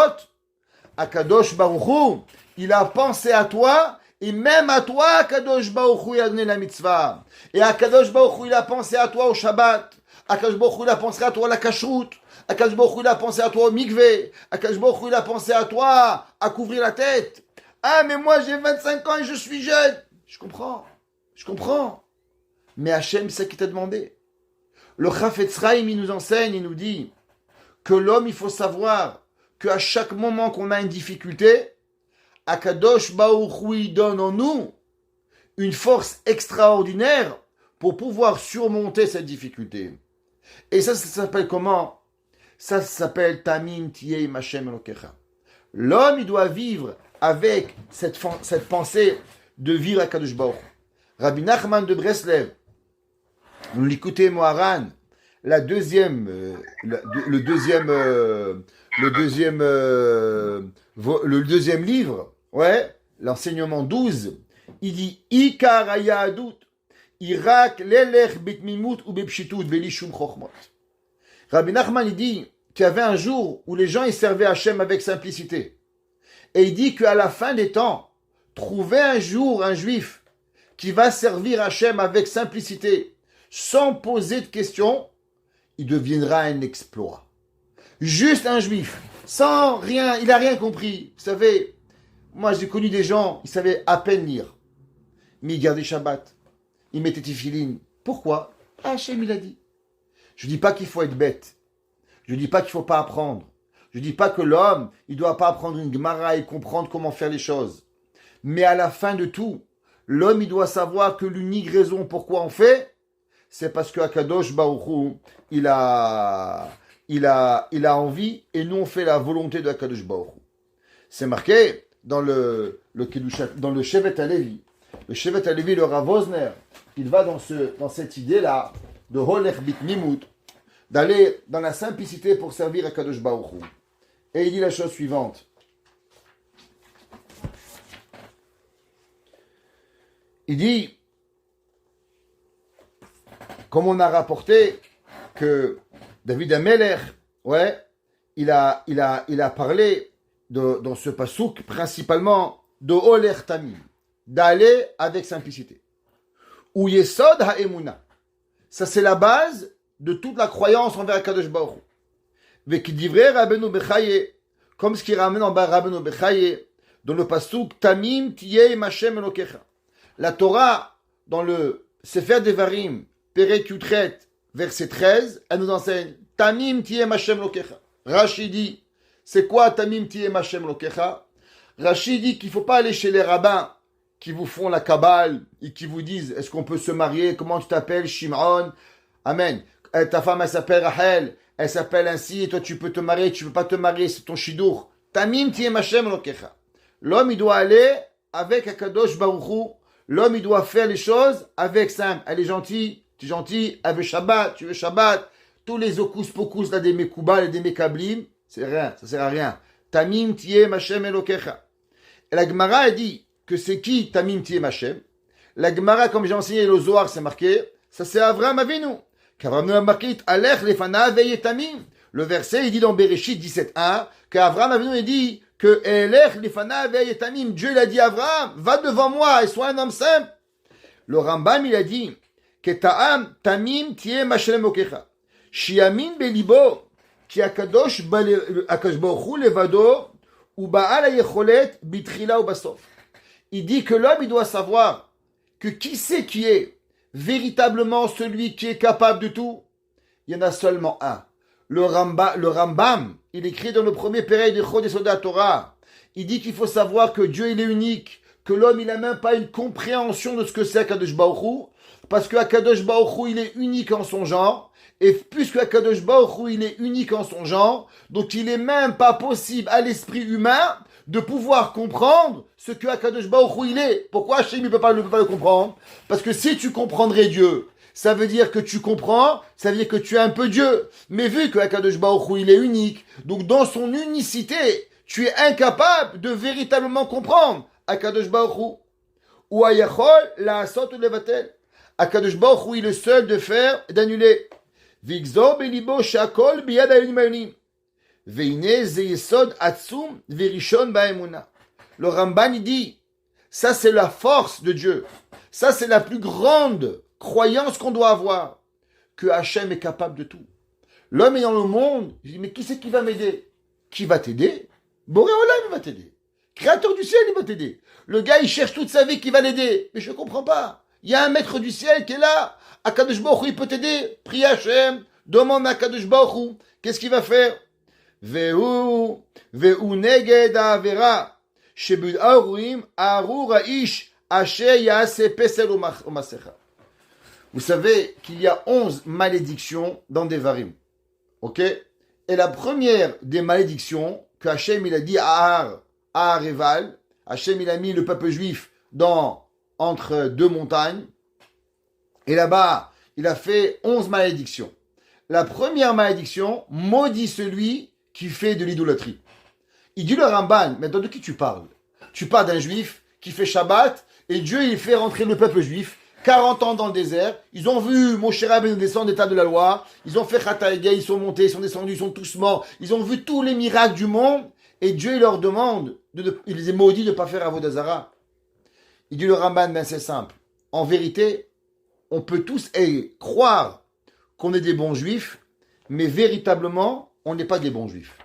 Akadosh Baruch Hu, il a pensé à toi, et même à toi, Akadosh Baruch Hu, il a donné la mitzvah. Et Akadosh Baruch Hu, il a pensé à toi au Shabbat. Akadosh Baruch Hu, il a pensé à toi à la kashrut. Akadosh Baruch Hu, il a pensé à toi au mikveh. Akadosh Baruch Hu, il a pensé à toi à couvrir la tête. Ah, mais moi, j'ai 25 ans et je suis jeune. Je comprends. Mais Hachem, c'est ça qu'il t'a demandé. Le Chafetz Chaim, il nous enseigne, il nous dit que l'homme, il faut savoir qu'à chaque moment qu'on a une difficulté, Akadosh Baruch Hu, il donne en nous une force extraordinaire pour pouvoir surmonter cette difficulté. Et ça s'appelle comment? Ça s'appelle Tamim Tiyei Mashem Elokecha. L'homme, il doit vivre avec cette pensée de vivre à Kadosh Baruch. Rabbi Nachman de Breslev, nous l'écoutez Moharan, le deuxième livre, l'enseignement 12, il dit Ikar hayadut, Irak lelech bitmimut ou bepshitut velishum chochmot. Rabbi Nachman, il dit qu'il y avait un jour où les gens ils servaient Hachem avec simplicité. Et il dit qu'à la fin des temps, trouver un jour un juif qui va servir Hachem avec simplicité, sans poser de questions, il deviendra un exploit. Juste un juif, sans rien, il n'a rien compris. Vous savez, moi j'ai connu des gens, ils savaient à peine lire, mais ils gardaient Shabbat, ils mettaient Tefilin. Pourquoi? Hachem il a dit. Je ne dis pas qu'il faut être bête, je ne dis pas qu'il ne faut pas apprendre, je ne dis pas que l'homme, il ne doit pas apprendre une Gemara et comprendre comment faire les choses. Mais à la fin de tout, l'homme il doit savoir que l'unique raison pourquoi on fait, c'est parce que Akadosh Baruch Hu, il a envie et nous on fait la volonté de Akadosh Baruch Hu. C'est marqué dans le Shevet HaLevi. Le Shevet HaLevi, le Rav Wosner, il va dans cette idée-là de Holech Bit Mimut, d'aller dans la simplicité pour servir Akadosh Baruch Hu. Et il dit la chose suivante. Il dit, comme on a rapporté que David Ameler, il a parlé dans ce pasouk principalement de Oler Tamim, d'aller avec simplicité. Ou Yesod HaEmuna. Ça c'est la base de toute la croyance envers Akadosh Baruch Hu. Vekidivre Rabbeinu Bechaye, comme ce qui ramène en bas Rabbeinu Bechaye, dans le pasouk Tamim Tiyei Mashem Elokecha. La Torah, dans le Sefer Devarim, Perek Yutret, verset 13, elle nous enseigne Tamim tiem Hashem lokecha. Rashi dit, c'est quoi Tamim tiem Hashem lokecha? Rashi dit qu'il ne faut pas aller chez les rabbins qui vous font la kabbale et qui vous disent est-ce qu'on peut se marier, comment tu t'appelles, Shimon, amen. Ta femme elle s'appelle Rachel, elle s'appelle ainsi et toi tu peux te marier, tu ne peux pas te marier, c'est ton shidur. Tamim tiem Hashem lokecha. L'homme il doit aller avec Akadosh Baruch Hu. L'homme il doit faire les choses avec simple. Elle est gentille, tu es gentil, elle veut Shabbat, tu veux Shabbat. Tous les okus pokus là des mekubal et des mekablim, c'est rien, ça sert à rien. Tamim tiem Hashem elokecha. Et la Gemara a dit que c'est qui Tamim tiem Hashem? La Gemara, comme j'ai enseigné le Zohar, c'est marqué, ça c'est Avraham Avinu. Qu'Avraham a marqué Alech lefana veye Tamim. Le verset il dit dans Bereshit 17.1 qu'Avraham Avinu il dit que Elech lefana veye Tamim. Dieu il a dit à Avraham, va devant moi et sois un homme simple. Le Rambam il a dit que Ta'am Tamim tiem Hashem elokecha. Shiamin belibo ki akadosh baruch hu levado u ba'al hayecholet bitrila u basof. Il dit que l'homme il doit savoir que qui c'est qui est véritablement celui qui est capable de tout. Il y en a seulement un. Le Rambam, il écrit dans le premier Perek de Chod Yesodei Torah. Il dit qu'il faut savoir que Dieu il est unique, que l'homme il n'a même pas une compréhension de ce que c'est Akadosh Baruch Hu, parce que Akadosh Baruch Hu il est unique en son genre. Et puisque Akadosh Baruch Hu il est unique en son genre, donc il n'est même pas possible à l'esprit humain de pouvoir comprendre ce que Akadosh Baruch Hu il est. Pourquoi Hachem ne peut pas le comprendre? Parce que si tu comprendrais Dieu, ça veut dire que tu comprends, ça veut dire que tu es un peu Dieu. Mais vu que Akadosh Baruch Hu il est unique, donc dans son unicité, tu es incapable de véritablement comprendre Akadosh Baruch Hu. Ou ayachol la asot ou levatel. Akadosh Baruch Hu il est le seul de faire et d'annuler. Vigzor belibo shakol biyad hayonim hayonim. Veine ze yesod atzum verishon ba'emuna. Le Ramban il dit, ça c'est la force de Dieu. Ça c'est la plus grande croyance qu'on doit avoir. Que Hachem est capable de tout. L'homme est dans le monde, il dit, mais qui c'est qui va m'aider? Qui va t'aider? Boré Olam va t'aider. Créateur du ciel, il va t'aider. Le gars, il cherche toute sa vie qui va l'aider. Mais je ne comprends pas. Il y a un maître du ciel qui est là. Akadosh Baruch Hu, il peut t'aider. Prie Hachem. Demande à Akadosh Baruch Hu. Qu'est-ce qu'il va faire? Ve'u neged ha'avera. Shebud ha'orim arur ha'ish asher ya'aseh pesel u'masecha. Vous savez qu'il y a 11 malédictions dans Devarim. Ok? Et la première des malédictions que Hachem il a dit à Areval, Hachem il a mis le peuple juif entre deux montagnes. Et là-bas, il a fait 11 malédictions. La première malédiction, maudit celui qui fait de l'idolâtrie. Il dit le Ramban, mais de qui tu parles? Tu parles d'un juif qui fait Shabbat, et Dieu il fait rentrer le peuple juif 40 ans dans le désert. Ils ont vu Moshe Rabbeinu descendre d'état de la loi. Ils ont fait Chataïga, ils sont montés, ils sont descendus, ils sont tous morts. Ils ont vu tous les miracles du monde. Et Dieu il leur demande, il les a maudits de ne pas faire Avodah Zarah. Il dit le Ramban, ben c'est simple. En vérité, on peut tous croire qu'on est des bons juifs, mais véritablement, on n'est pas des bons juifs.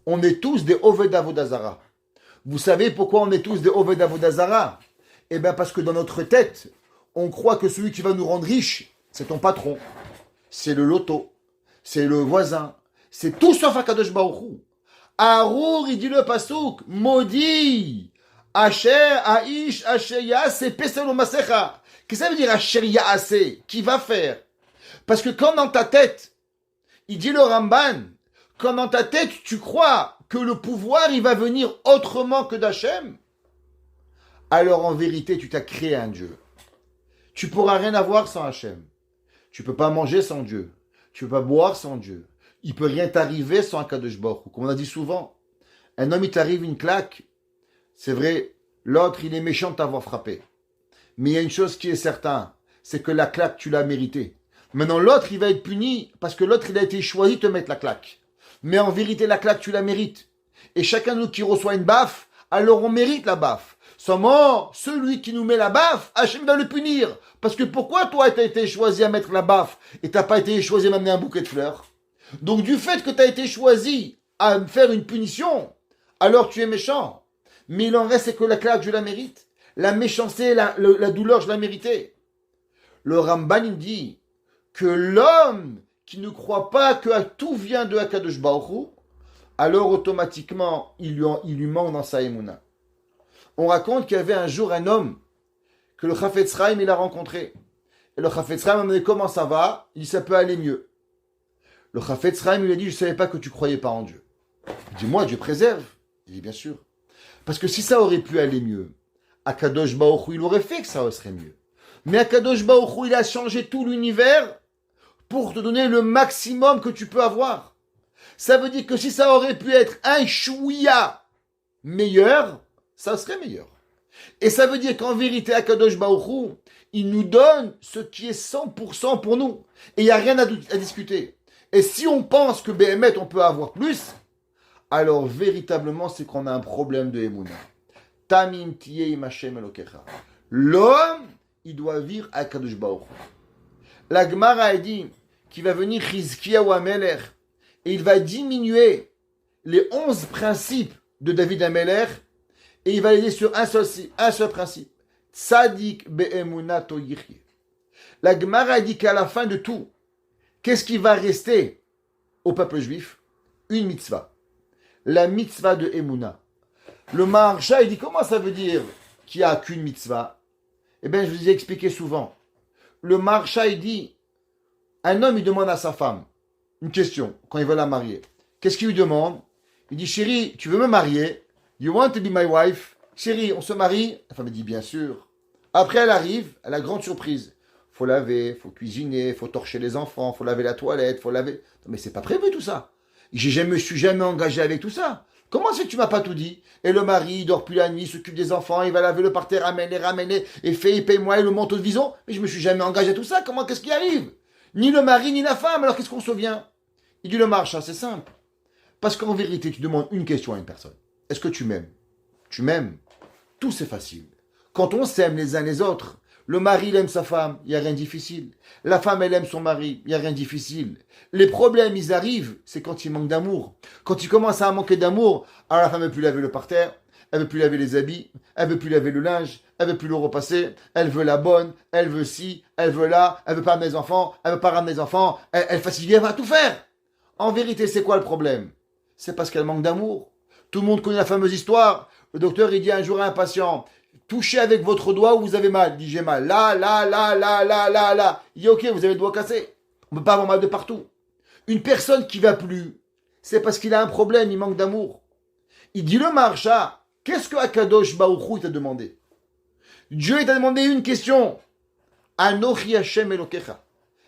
On est tous des Oved Avodah Zarah. Vous savez pourquoi on est tous des Oved Avodah Zarah? Eh bien parce que dans notre tête, on croit que celui qui va nous rendre riches, c'est ton patron, c'est le loto, c'est le voisin, c'est tout sauf Akadosh Baruch Hu. Arour, il dit le pasouk, maudit, Asher, Aish, Asher Yaase, Pesel Masecha. Qu'est-ce que ça veut dire Asher Yaase? Qui va faire? Parce que quand dans ta tête, il dit le Ramban, quand dans ta tête tu crois que le pouvoir il va venir autrement que d'Hachem, alors en vérité tu t'as créé un Dieu. Tu pourras rien avoir sans Hachem. Tu peux pas manger sans Dieu. Tu peux pas boire sans Dieu. Il peut rien t'arriver sans Akadosh Baruch Hu. Comme on a dit souvent, un homme il t'arrive une claque, c'est vrai, l'autre il est méchant de t'avoir frappé. Mais il y a une chose qui est certaine, c'est que la claque tu l'as méritée. Maintenant l'autre il va être puni parce que l'autre il a été choisi de te mettre la claque. Mais en vérité la claque tu la mérites. Et chacun de nous qui reçoit une baffe, alors on mérite la baffe. Seulement, celui qui nous met la baffe, Hachem va le punir. Parce que pourquoi toi, tu as été choisi à mettre la baffe et tu n'as pas été choisi à m'amener un bouquet de fleurs? Donc du fait que tu as été choisi à me faire une punition, alors tu es méchant. Mais il en reste, c'est que la claque, je la mérite. la méchanceté, la douleur, je la méritais. Le Ramban il dit que l'homme qui ne croit pas que tout vient de Akadosh Baruch Hu, alors automatiquement, il lui manque dans sa émouna. On raconte qu'il y avait un jour un homme que le Chafetz Chaim il a rencontré. Et le Chafetz Chaim m'a dit comment ça va? Il dit ça peut aller mieux. Le Chafetz Chaim lui a dit je ne savais pas que tu croyais pas en Dieu. Il dit moi Dieu préserve. Il dit bien sûr. Parce que si ça aurait pu aller mieux, Akadosh Baruch Hu il aurait fait que ça serait mieux. Mais Akadosh Baruch Hu il a changé tout l'univers pour te donner le maximum que tu peux avoir. Ça veut dire que si ça aurait pu être un chouïa meilleur, ça serait meilleur. Et ça veut dire qu'en vérité, Akadosh Baruch Hu, il nous donne ce qui est 100% pour nous. Et il n'y a rien à discuter. Et si on pense que Béhémet, on peut avoir plus, alors véritablement, c'est qu'on a un problème de Emouna. Tamim tiyeh im Hashem Elokecha. L'homme, il doit vivre à Akadosh Baruch Hu. La Gemara a dit qu'il va venir Chizkiyahu HaMelech et il va diminuer les 11 principes de David HaMelech et il va les dire sur un seul principe. Tzadik be'emunato yichye. La Gemara dit qu'à la fin de tout, qu'est-ce qui va rester au peuple juif? Une mitzvah. La mitzvah de Emouna. Le Maharsha, il dit comment ça veut dire qu'il n'y a qu'une mitzvah? Eh bien, je vous ai expliqué souvent. Le Maharsha, il dit, un homme, il demande à sa femme une question quand il veut la marier. Qu'est-ce qu'il lui demande? Il dit, chérie, tu veux me marier? You want to be my wife? Chérie, on se marie? La femme dit, bien sûr. Après, elle arrive, elle a grande surprise. Faut laver, faut cuisiner, faut torcher les enfants, faut laver la toilette, faut laver... Non, mais c'est pas prévu tout ça. Je me suis jamais engagé avec tout ça. Comment c'est que tu m'as pas tout dit? Et le mari, il dort plus la nuit, il s'occupe des enfants, il va laver le parterre, ramener, et fait, paye-moi, et le manteau de vison. Mais je me suis jamais engagé à tout ça. Comment, qu'est-ce qui arrive? Ni le mari, ni la femme. Alors qu'est-ce qu'on se souvient? Il dit le marcha, c'est simple. Parce qu'en vérité, tu demandes une question à une personne. Est-ce que tu m'aimes? Tu m'aimes? Tout c'est facile. Quand on s'aime les uns les autres, le mari il aime sa femme, il n'y a rien de difficile. La femme elle aime son mari, il n'y a rien de difficile. Les problèmes ils arrivent, c'est quand il manque d'amour. Quand il commence à manquer d'amour, alors la femme ne veut plus laver le parterre, elle ne veut plus laver les habits, elle ne veut plus laver le linge, elle ne veut plus le repasser, elle veut la bonne, elle veut ci, elle veut là, elle ne veut pas ramener les enfants, elle ne veut pas ramener les enfants, elle fatigue, elle va tout faire. En vérité, c'est quoi le problème? C'est parce qu'elle manque d'amour. Tout le monde connaît la fameuse histoire. Le docteur, il dit un jour à un patient, touchez avec votre doigt où vous avez mal. Il dit, j'ai mal. Là. Il dit, ok, vous avez le doigt cassé. On ne peut pas avoir mal de partout. Une personne qui va plus, c'est parce qu'il a un problème, il manque d'amour. Il dit, le marcha, qu'est-ce que Akadosh Baruch Hu t'a demandé? Dieu t'a demandé une question. Anochi Hashem Elokecha.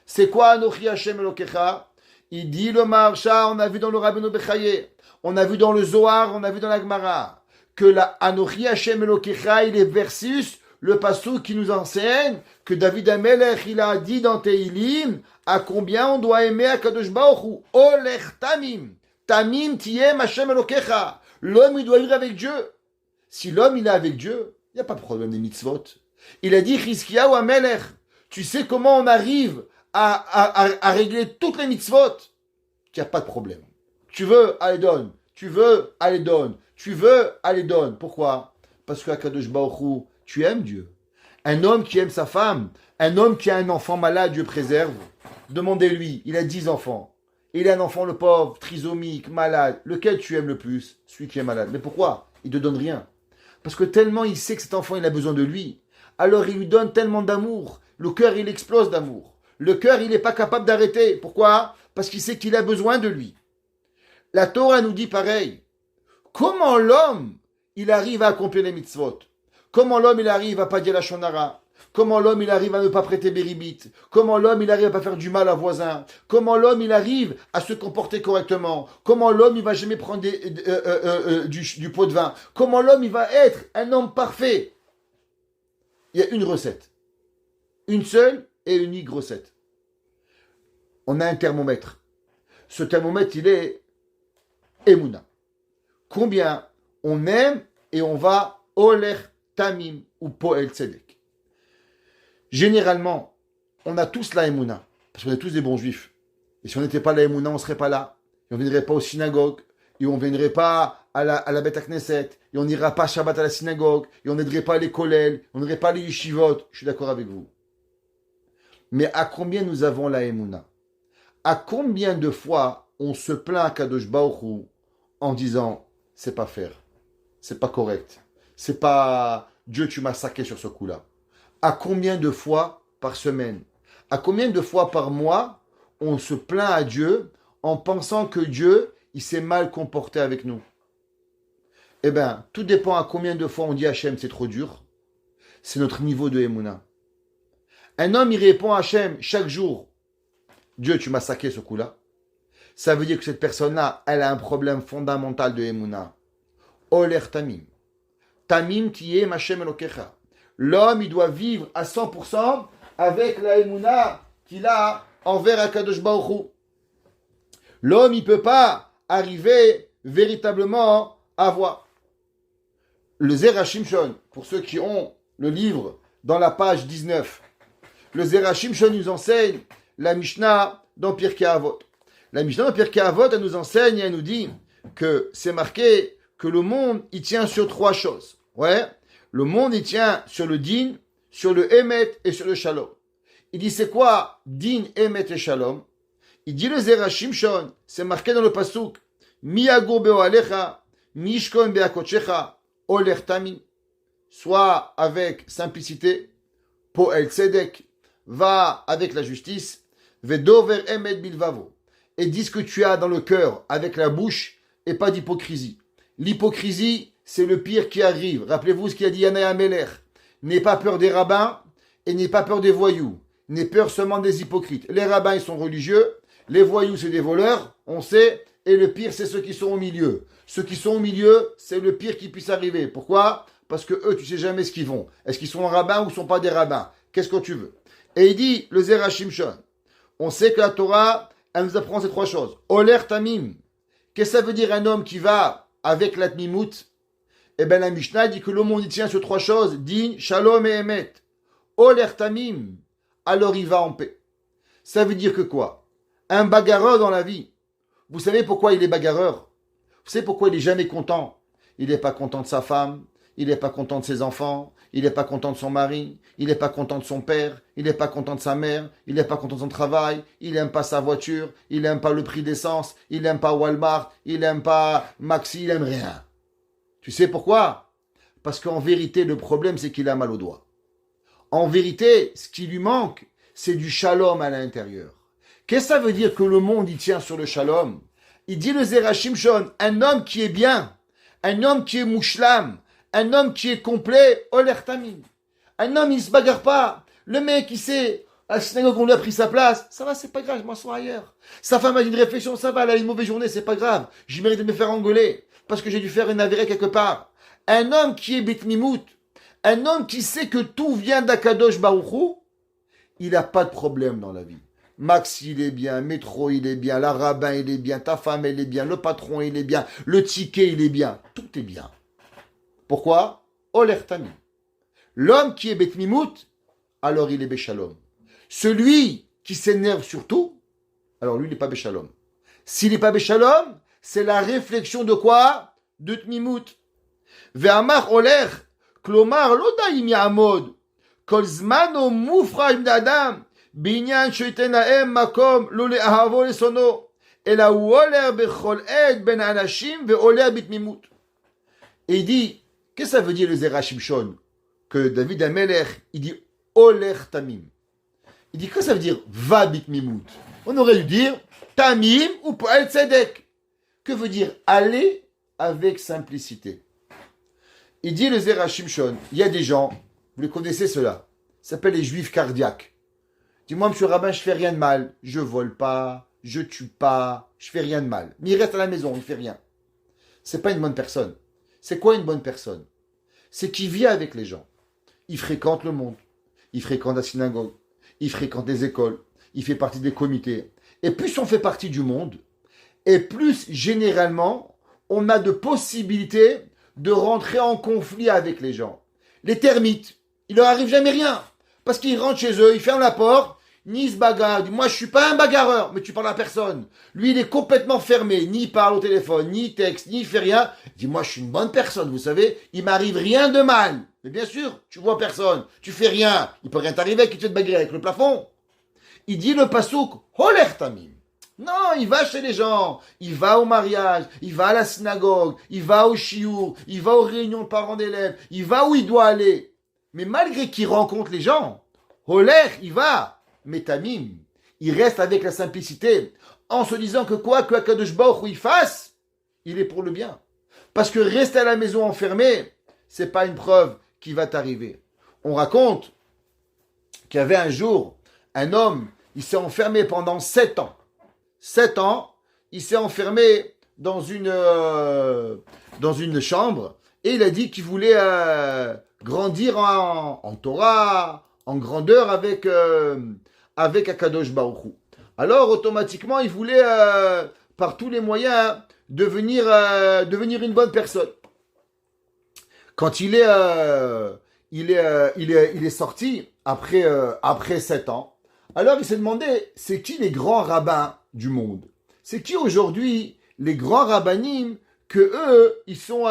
C'est quoi Anochi Hashem Elokecha? Il dit le marcha, on a vu dans le Rabbeinu Bechaye, on a vu dans le Zohar, on a vu dans la Gemara, que la Anochi Hashem Elokecha, il est versus le passage qui nous enseigne que David HaMelech, il a dit dans Teilim, à combien on doit aimer Akadosh Baruch Hu. Olech tamim, tamim tiem Hashem Elokecha. L'homme, il doit vivre avec Dieu. Si l'homme, il est avec Dieu, il n'y a pas de problème des mitzvot. Il a dit, Chizkiyahu HaMelech, tu sais comment on arrive à régler toutes les mitzvot? Il n'y a pas de problème. Tu veux, allez donne. Tu veux, allez donne. Tu veux, allez donne. Pourquoi? Parce que Akadosh Baruch Hu, tu aimes Dieu. Un homme qui aime sa femme, un homme qui a un enfant malade, Dieu préserve. Demandez-lui, il a 10 enfants. Il a un enfant, le pauvre, trisomique, malade. Lequel tu aimes le plus? Celui qui est malade. Mais pourquoi? Il ne te donne rien. Parce que tellement il sait que cet enfant, il a besoin de lui. Alors il lui donne tellement d'amour. Le cœur, il explose d'amour. Le cœur, il n'est pas capable d'arrêter. Pourquoi? Parce qu'il sait qu'il a besoin de lui. La Torah nous dit pareil. Comment l'homme, il arrive à accomplir les mitzvot? Comment l'homme, il arrive à pas dire la shonara? Comment l'homme, il arrive à ne pas prêter béribit? Comment l'homme, il arrive à pas faire du mal à voisin? Comment l'homme, il arrive à se comporter correctement? Comment l'homme, il va jamais prendre du pot de vin? Comment l'homme, il va être un homme parfait? Il y a une recette. Une seule et unique recette. On a un thermomètre. Ce thermomètre, il est Emouna. Combien on aime et on va Oler Tamim ou Poel Tzedek. Généralement, on a tous la Emouna, parce qu'on est tous des bons juifs. Et si on n'était pas la Emouna, on ne serait pas là. Et on ne viendrait pas aux synagogues. Et on ne viendrait pas à la Beth Knesset, et on n'ira pas Shabbat à la synagogue, et on n'aiderait pas les kollel, on n'aiderait pas les yeshivot. Je suis d'accord avec vous. Mais à combien nous avons la Emouna? À combien de fois on se plaint à Kadosh Baruch Hu en disant c'est pas fair, c'est pas correct, c'est pas Dieu, tu m'as saqué sur ce coup-là. À combien de fois par semaine, à combien de fois par mois on se plaint à Dieu en pensant que Dieu, il s'est mal comporté avec nous? Eh bien, tout dépend à combien de fois on dit Hachem, c'est trop dur. C'est notre niveau de Emouna. Un homme, il répond à Hachem chaque jour, Dieu, tu m'as saqué ce coup-là. Ça veut dire que cette personne-là, elle a un problème fondamental de Emouna. Oler Tamim. Tamim qui est Machem Elokecha. L'homme, il doit vivre à 100% avec la Emouna qu'il a envers Akadosh Baruch Hu. L'homme, il ne peut pas arriver véritablement à voir. Le Zera Shimshon, pour ceux qui ont le livre dans la page 19, le Zera Shimshon nous enseigne la Mishnah dans Pirkei Avot. La Mishnah dans Pirkei Avot, elle nous enseigne et elle nous dit que c'est marqué que le monde, il tient sur 3 choses. Ouais, le monde, il tient sur le din, sur le emet et sur le shalom. Il dit, c'est quoi din, emet et shalom? Il dit le Zera Shimshon, c'est marqué dans le pasuk, mi yagur be'oalecha, mi yishkon be'akochecha, oler tamim. Soit avec simplicité, po'el tzedek, va avec la justice, vedover emet bilvavo, et dis ce que tu as dans le cœur avec la bouche et pas d'hypocrisie. L'hypocrisie, c'est le pire qui arrive. Rappelez-vous ce qu'il a dit Yanaï Ameler. N'aie pas peur des rabbins et n'aie pas peur des voyous. N'aie peur seulement des hypocrites. Les rabbins, ils sont religieux. Les voyous, c'est des voleurs, on sait. Et le pire, c'est ceux qui sont au milieu. Ceux qui sont au milieu, c'est le pire qui puisse arriver. Pourquoi? Parce que eux, tu sais jamais ce qu'ils vont. Est-ce qu'ils sont rabbins ou ne sont pas des rabbins? Qu'est-ce que tu veux? Et il dit, le Zera Shimshon, on sait que la Torah, elle nous apprend ces 3 choses. Oler Tamim. Qu'est-ce que ça veut dire un homme qui va avec la Tmimout? Eh bien, la Mishnah dit que le monde, il tient sur 3 choses. Din, Shalom et Emet. Oler Tamim. Alors il va en paix. Ça veut dire que quoi? Un bagarreur dans la vie. Vous savez pourquoi il est bagarreur? Vous savez pourquoi il n'est jamais content? Il n'est pas content de sa femme. Il n'est pas content de ses enfants. Il n'est pas content de son mari. Il n'est pas content de son père. Il n'est pas content de sa mère. Il n'est pas content de son travail. Il n'aime pas sa voiture. Il n'aime pas le prix d'essence. Il n'aime pas Walmart. Il n'aime pas Maxi. Il n'aime rien. Tu sais pourquoi? Parce qu'en vérité, le problème, c'est qu'il a mal au doigt. En vérité, ce qui lui manque, c'est du shalom à l'intérieur. Qu'est-ce que ça veut dire que le monde, il tient sur le shalom? Il dit le Zera Shimshon, un homme qui est bien, un homme qui est mouchlam, un homme qui est complet, oler tamim. Un homme, il se bagarre pas. Le mec, il sait, à la synagogue, on lui a pris sa place. Ça va, c'est pas grave, je m'assois ailleurs. Sa femme a dit une réflexion, ça va, elle a une mauvaise journée, c'est pas grave. J'ai mérité de me faire engueuler, parce que j'ai dû faire une avérée quelque part. Un homme qui est bitmimout, un homme qui sait que tout vient d'Akadosh Baruch Hu, il n'a pas de problème dans la vie. Max, il est bien, Métro, il est bien, la rabbin, il est bien, ta femme, elle est bien, le patron, il est bien, le ticket, il est bien. Tout est bien. Pourquoi? Oler Tamim. L'homme qui est Bet Mimout, alors il est Béchalom. Celui qui s'énerve sur tout, alors lui, il n'est pas Béchalom. S'il n'est pas Béchalom, c'est la réflexion de quoi? De Tmimout. Ve'amar Oler, Klomar, Lodaim Ya'amod, Kol Zmano Mufra Ibn Adam, Binyan Shoiten Laem Makom, Lo Le'ahavo Lesono, Ela hu Oler Bechol Ed Ben Anashim Ve'oler Bitmimout. Et il dit, qu'est-ce que ça veut dire le Zera Shimshon? Que David Amelech, il dit Oler Tamim. Il dit, qu'est-ce que ça veut dire va bitmimout? On aurait dû dire Tamim ou Poel Tzedek. Que veut dire aller avec simplicité? Il dit le Zera Shimshon, il y a des gens, vous les connaissez ceux-là, ça s'appelle les juifs cardiaques. Dis-moi, monsieur le rabbin, je fais rien de mal. Je vole pas, je tue pas, je fais rien de mal. Mais il reste à la maison, il fait rien. C'est pas une bonne personne. C'est quoi une bonne personne? C'est qui vit avec les gens. Il fréquente le monde. Il fréquente la synagogue. Il fréquente les écoles. Il fait partie des comités. Et plus on fait partie du monde, et plus généralement, on a de possibilités de rentrer en conflit avec les gens. Les termites, il leur arrive jamais rien. Parce qu'ils rentrent chez eux, ils ferment la porte, ni il se bagarre. Il dit, moi, je suis pas un bagarreur, mais tu parles à personne. Lui, il est complètement fermé, ni il parle au téléphone, ni il texte, ni il fait rien. Il dit, moi, je suis une bonne personne, vous savez, il m'arrive rien de mal. Mais bien sûr, tu vois personne, tu fais rien. Il peut rien t'arriver qu'il te fait te bagarrer avec le plafond. Il dit le pasouk, holer tamim. Non, il va chez les gens, il va au mariage, il va à la synagogue, il va au chiour, il va aux réunions de parents d'élèves, il va où il doit aller. Mais malgré qu'il rencontre les gens, holer, il va. Mais tamim, il reste avec la simplicité, en se disant que quoi que Akadosh Baruch Hu il fasse, il est pour le bien. Parce que rester à la maison enfermé, c'est pas une preuve qui va t'arriver. On raconte qu'il y avait un jour un homme, il s'est enfermé pendant 7 ans. 7 ans, il s'est enfermé dans une chambre et il a dit qu'il voulait grandir en Torah, en grandeur avec Akadosh Baruch Hu. Alors automatiquement, il voulait par tous les moyens devenir une bonne personne. Quand il est sorti après 7 ans, alors il s'est demandé, c'est qui les grands rabbins du monde? C'est qui aujourd'hui les grands rabbinim que eux, ils sont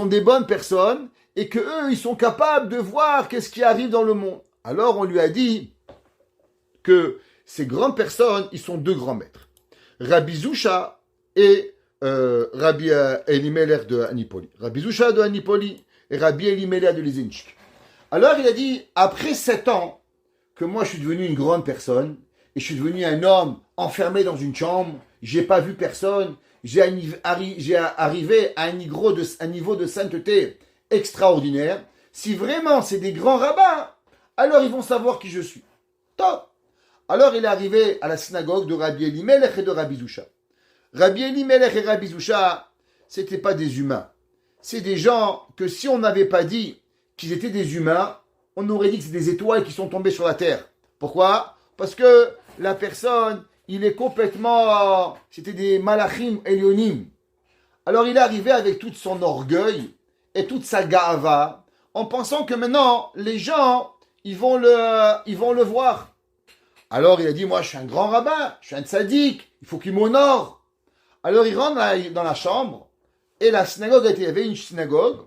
des bonnes personnes et que eux, ils sont capables de voir qu'est-ce qui arrive dans le monde. Alors on lui a dit que ces grandes personnes, ils sont 2 grands maîtres. Rabbi Zusha et Rabbi Elimelech de Anipoli. Rabbi Zusha de Anipoli et Rabbi Elimelech de Lizinchik. Alors il a dit, après 7 ans, que moi je suis devenu une grande personne, et je suis devenu un homme enfermé dans une chambre, j'ai pas vu personne, j'ai arrivé à un niveau de sainteté extraordinaire. Si vraiment c'est des grands rabbins, alors ils vont savoir qui je suis. Top. Alors il est arrivé à la synagogue de Rabbi Elimelech et de Rabbi Zusha. Rabbi Elimelech et Rabbi Zusha, c'était pas des humains. C'est des gens que si on n'avait pas dit qu'ils étaient des humains, on aurait dit que c'est des étoiles qui sont tombées sur la terre. Pourquoi? Parce que la personne, il est complètement... c'était des malachim elionim. Alors il est arrivé avec tout son orgueil et toute sa ga'ava, en pensant que maintenant, les gens, ils vont le voir. Alors il a dit, moi je suis un grand rabbin, je suis un tzaddik, il faut qu'il m'honore. Alors il rentre dans la chambre, et la synagogue il y avait une synagogue,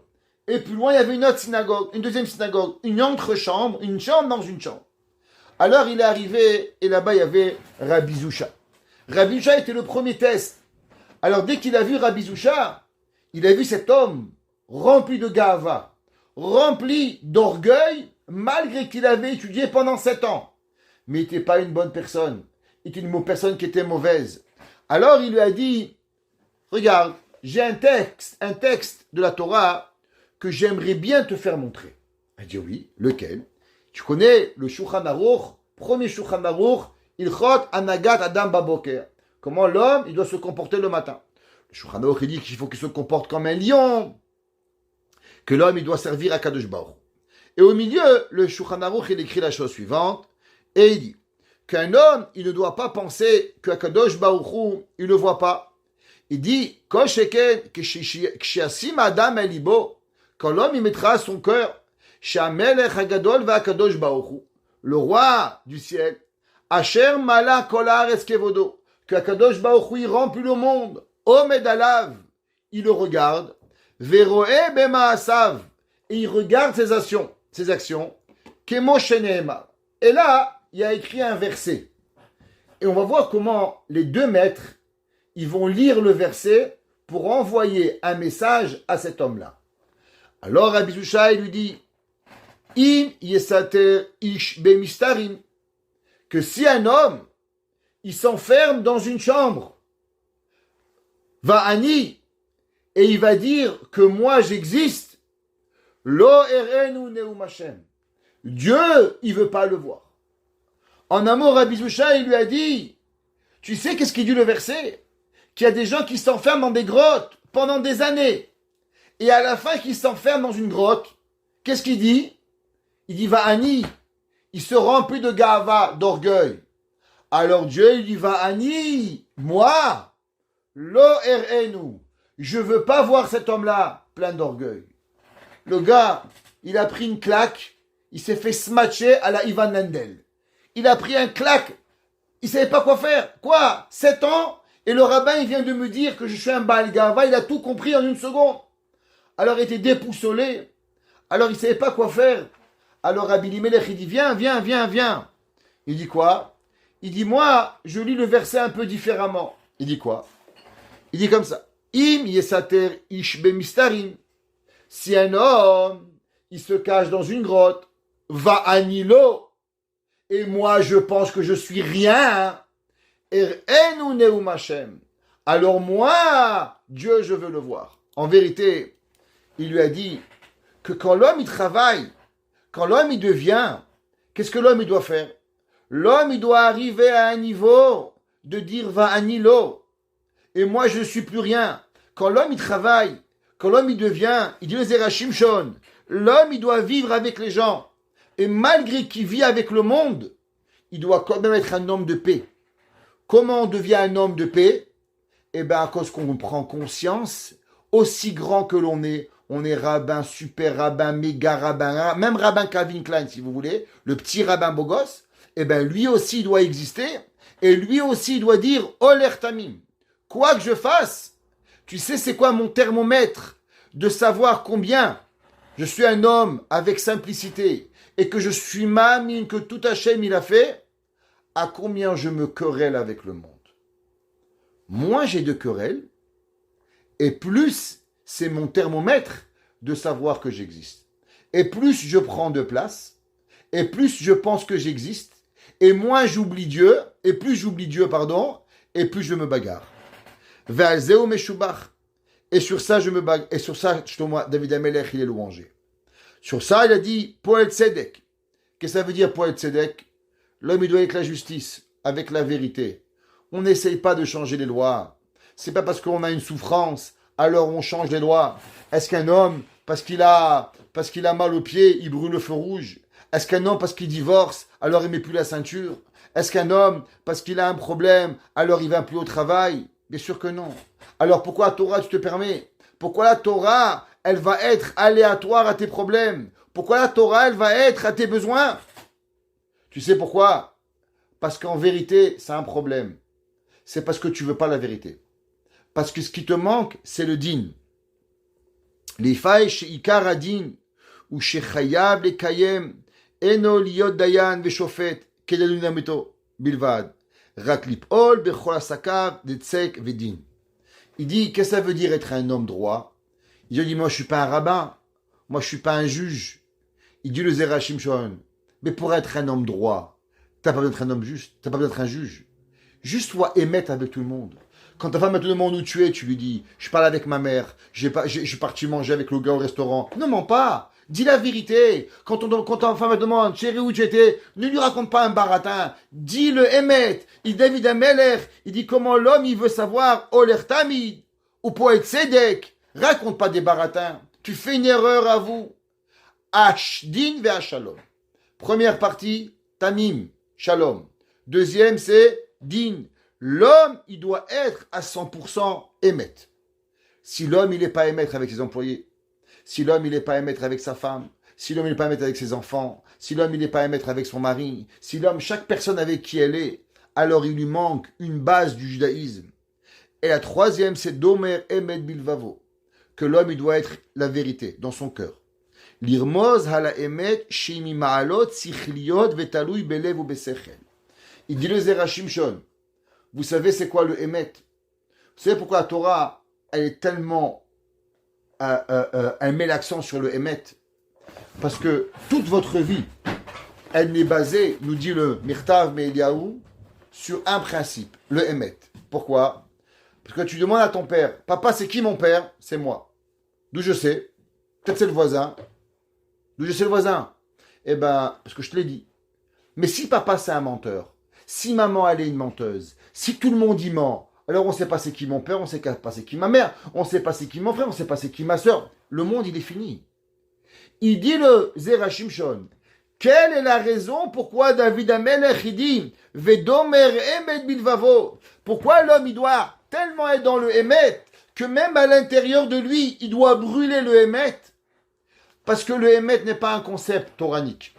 et plus loin il y avait une autre synagogue, une deuxième synagogue, une entrechambre, une chambre dans une chambre. Alors il est arrivé, et là-bas il y avait Rabbi Zusha. Rabbi Zusha était le premier test. Alors dès qu'il a vu Rabbi Zusha, il a vu cet homme rempli de gava, rempli d'orgueil, malgré qu'il avait étudié pendant 7 ans. Mais il n'était pas une bonne personne. Il était une personne qui était mauvaise. Alors il lui a dit, regarde, j'ai un texte de la Torah que j'aimerais bien te faire montrer. Il a dit oui, lequel? Tu connais le Shulchan Aruch, premier Shulchan Aruch, Ilchot Anagat Adam Baboker. Comment l'homme, il doit se comporter le matin. Le Shulchan Aruch, il dit qu'il faut qu'il se comporte comme un lion, que l'homme, il doit servir à Kadosh Baruch. Et au milieu, le Shulchan Aruch, il écrit la chose suivante, et il dit qu'un homme, il ne doit pas penser que Kadosh Baruch Hu, il ne le voit pas. Il dit, Kol sheken, kshiasim adam elibo, quand l'homme, il mettra son cœur, Shamelech Hagadol va Kadosh Baruch Hu, le roi du ciel, Asher Mala Kolar Eskevodo, que Kadosh Baruch Hu, il remplit le monde, Omed Alav, il le regarde, Veroe Bema Asav, et il regarde ses actions, Kemo Sheneema. Et là, il y a écrit un verset. Et on va voir comment les 2 maîtres, ils vont lire le verset pour envoyer un message à cet homme-là. Alors Rabbi Zusha, il lui dit, Im yesater ish bemistarim, que si un homme, il s'enferme dans une chambre, va ani, et il va dire que moi j'existe, lo erenu neum Hashem. Dieu, il veut pas le voir. En un mot, Rabbi Zusha, il lui a dit, tu sais qu'est-ce qu'il dit le verset? Qu'il y a des gens qui s'enferment dans des grottes pendant des années. Et à la fin, qu'ils s'enferment dans une grotte, qu'est-ce qu'il dit? Il dit, va ani. Il se remplit de gava, d'orgueil. Alors Dieu, il dit, va ani. Moi, lo erenu. Je veux pas voir cet homme-là plein d'orgueil. Le gars, il a pris une claque. il s'est fait smatcher à la Ivan Lendl. Il a pris un claque. Il savait pas quoi faire. Quoi? 7 ans? Et le rabbin, il vient de me dire que je suis un Baal Gava. Il a tout compris en une seconde. Alors il était déboussolé. Alors il savait pas quoi faire. Alors Rabbi Elimelech, il dit, viens. Il dit quoi? Il dit, moi, je lis le verset un peu différemment. Il dit quoi? Il dit comme ça. Im yesater ish bemistarim. Si un homme, il se cache dans une grotte, va anilo, et moi je pense que je suis rien, erenu neum Hashem. Alors moi, Dieu, je veux le voir. En vérité, il lui a dit que quand l'homme il travaille, quand l'homme il devient, qu'est-ce que l'homme il doit faire? L'homme il doit arriver à un niveau de dire va anilo, et moi je ne suis plus rien. Quand l'homme il travaille, quand l'homme il devient, il dit le Zerachim Shon, l'homme il doit vivre avec les gens. Et malgré qu'il vit avec le monde, il doit quand même être un homme de paix. Comment on devient un homme de paix? Eh bien, à cause qu'on prend conscience, aussi grand que l'on est, on est rabbin, super rabbin, méga rabbin, même rabbin Calvin Klein si vous voulez, le petit rabbin beau gosse, eh bien lui aussi il doit exister, et lui aussi il doit dire Oler Tamim. Quoi que je fasse, tu sais c'est quoi mon thermomètre de savoir combien je suis un homme avec simplicité et que je suis mamine que tout Hachem il a fait, à combien je me querelle avec le monde. Moins j'ai de querelles, et plus c'est mon thermomètre de savoir que j'existe. Et plus je prends de place, et plus je pense que j'existe, et moins j'oublie Dieu, et plus j'oublie Dieu, et plus je me bagarre. Ve'alzeu meshubach. Et sur ça, je me bagarre. Et sur ça, David Amelech, il est louangé. Sur ça, il a dit Poel Tzedek. Qu'est-ce que ça veut dire Poel Tzedek? L'homme, il doit être avec la justice, avec la vérité. On n'essaye pas de changer les lois. C'est pas parce qu'on a une souffrance, alors on change les lois. Est-ce qu'un homme, parce qu'il a mal au pied, il brûle le feu rouge? Est-ce qu'un homme, parce qu'il divorce, alors il met plus la ceinture? Est-ce qu'un homme, parce qu'il a un problème, alors il va plus au travail? Bien sûr que non. Alors pourquoi la Torah, tu te permets? Pourquoi la Torah, elle va être aléatoire à tes problèmes? Pourquoi la Torah, elle va être à tes besoins? Tu sais pourquoi? Parce qu'en vérité, c'est un problème. C'est parce que tu veux pas la vérité. Parce que ce qui te manque, c'est le din. Les failles chez Ikar adin, ou chez Chayab le Kayem, eno liot dayan veshofet, kedalunameto, bilvad, raklip ol bechol asakav, detzek vedin. Il dit, qu'est-ce que ça veut dire être un homme droit? Il dit, moi je suis pas un rabbin, moi je suis pas un juge. Il dit le Zerachim Shon, mais pour être un homme droit, t'as pas besoin d'être un homme juste, t'as pas besoin d'être un juge. Juste sois émette avec tout le monde. Quand ta femme te demande où tu es, tu lui dis, je parle avec ma mère, je suis parti manger avec le gars au restaurant. Ne mens pas. Dis la vérité. Quand ta femme te demande, chérie, où tu étais, ne lui raconte pas un baratin. Dis le émet. Il David Ameler, il dit comment l'homme, il veut savoir, Oler Tamid, ou Poet Tzedek. Raconte pas des baratins. Tu fais une erreur à vous. Ashdin ve Shalom. Première partie, Tamim, Shalom. Deuxième, c'est Din. L'homme, il doit être à 100% émettre. Si l'homme, il n'est pas émettre avec ses employés, si l'homme, il n'est pas émettre avec sa femme, si l'homme, il n'est pas émettre avec ses enfants, si l'homme, il n'est pas émettre avec son mari, si l'homme, chaque personne avec qui elle est, alors il lui manque une base du judaïsme. Et la troisième, c'est Domer Emet Bilvavo, que l'homme, il doit être la vérité dans son cœur. L'irmoz hala emet shimi ma'alot sichliot vetalui belev ou besechel. Il dit le Zerachim Shon. Vous savez c'est quoi le émet? Vous savez pourquoi la Torah, elle est tellement... elle met l'accent sur le émet? Parce que toute votre vie, elle est basée, nous dit le Mirtav Me'eliaou, sur un principe, le émet. Pourquoi? Parce que tu demandes à ton père, papa c'est qui mon père? C'est moi. D'où je sais? Peut-être c'est le voisin. D'où je sais le voisin? Eh ben, parce que je te l'ai dit. Mais si papa c'est un menteur, si maman elle est une menteuse, si tout le monde y ment, alors on ne sait pas c'est qui mon père, on ne sait pas c'est qui ma mère, on ne sait pas c'est qui mon frère, on ne sait pas c'est qui ma soeur. Le monde il est fini. Il dit le Zerachim Shon, quelle est la raison pourquoi David Amelech il dit Vedomer Emet Bilvavo? Pourquoi l'homme il doit tellement être dans le Emet que même à l'intérieur de lui il doit brûler le Emet? Parce que le Emet n'est pas un concept toranique.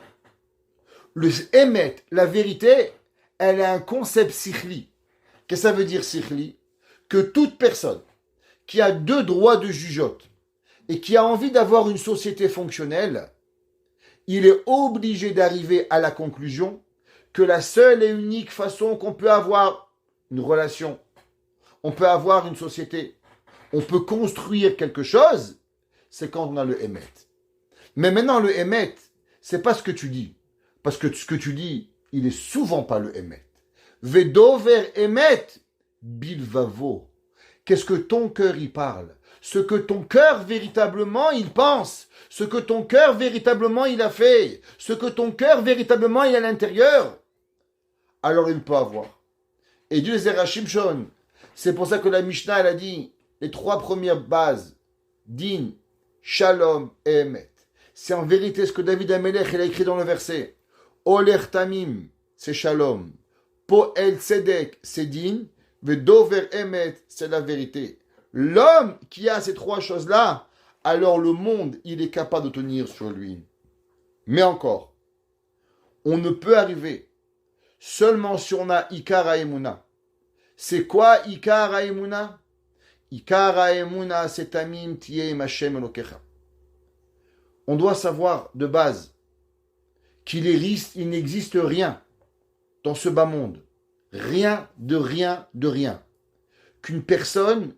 Le émet, la vérité, elle a un concept sikhli. Qu'est-ce que ça veut dire sikhli? Que toute personne qui a deux droits de jugeote et qui a envie d'avoir une société fonctionnelle, il est obligé d'arriver à la conclusion que la seule et unique façon qu'on peut avoir une relation, on peut avoir une société, on peut construire quelque chose, c'est quand on a le émet. Mais maintenant, le émet, c'est pas ce que tu dis. Parce que ce que tu dis, il est souvent pas le émet. Vedover émet, bilvavo. Qu'est-ce que ton cœur y parle? Ce que ton cœur véritablement il pense, ce que ton cœur véritablement il a fait, ce que ton cœur véritablement il a à l'intérieur, alors il peut avoir. Et Dieu les Shimshon, c'est pour ça que la Mishnah elle a dit les trois premières bases, din, shalom et emet. C'est en vérité ce que David Amelech il a écrit dans le verset. Oler tamim, c'est shalom. Poel tzedek, c'est din. Vedover emet, c'est la vérité. L'homme qui a ces trois choses-là, alors le monde, il est capable de tenir sur lui. Mais encore, on ne peut arriver seulement si on a Ikar Haemuna. C'est quoi Ikar Haemuna? Ikar Haemuna, c'est Tamim Tiyeh Hashem Elokecha. On doit savoir de base qu'il n'existe rien dans ce bas monde. Rien, de rien. Qu'une personne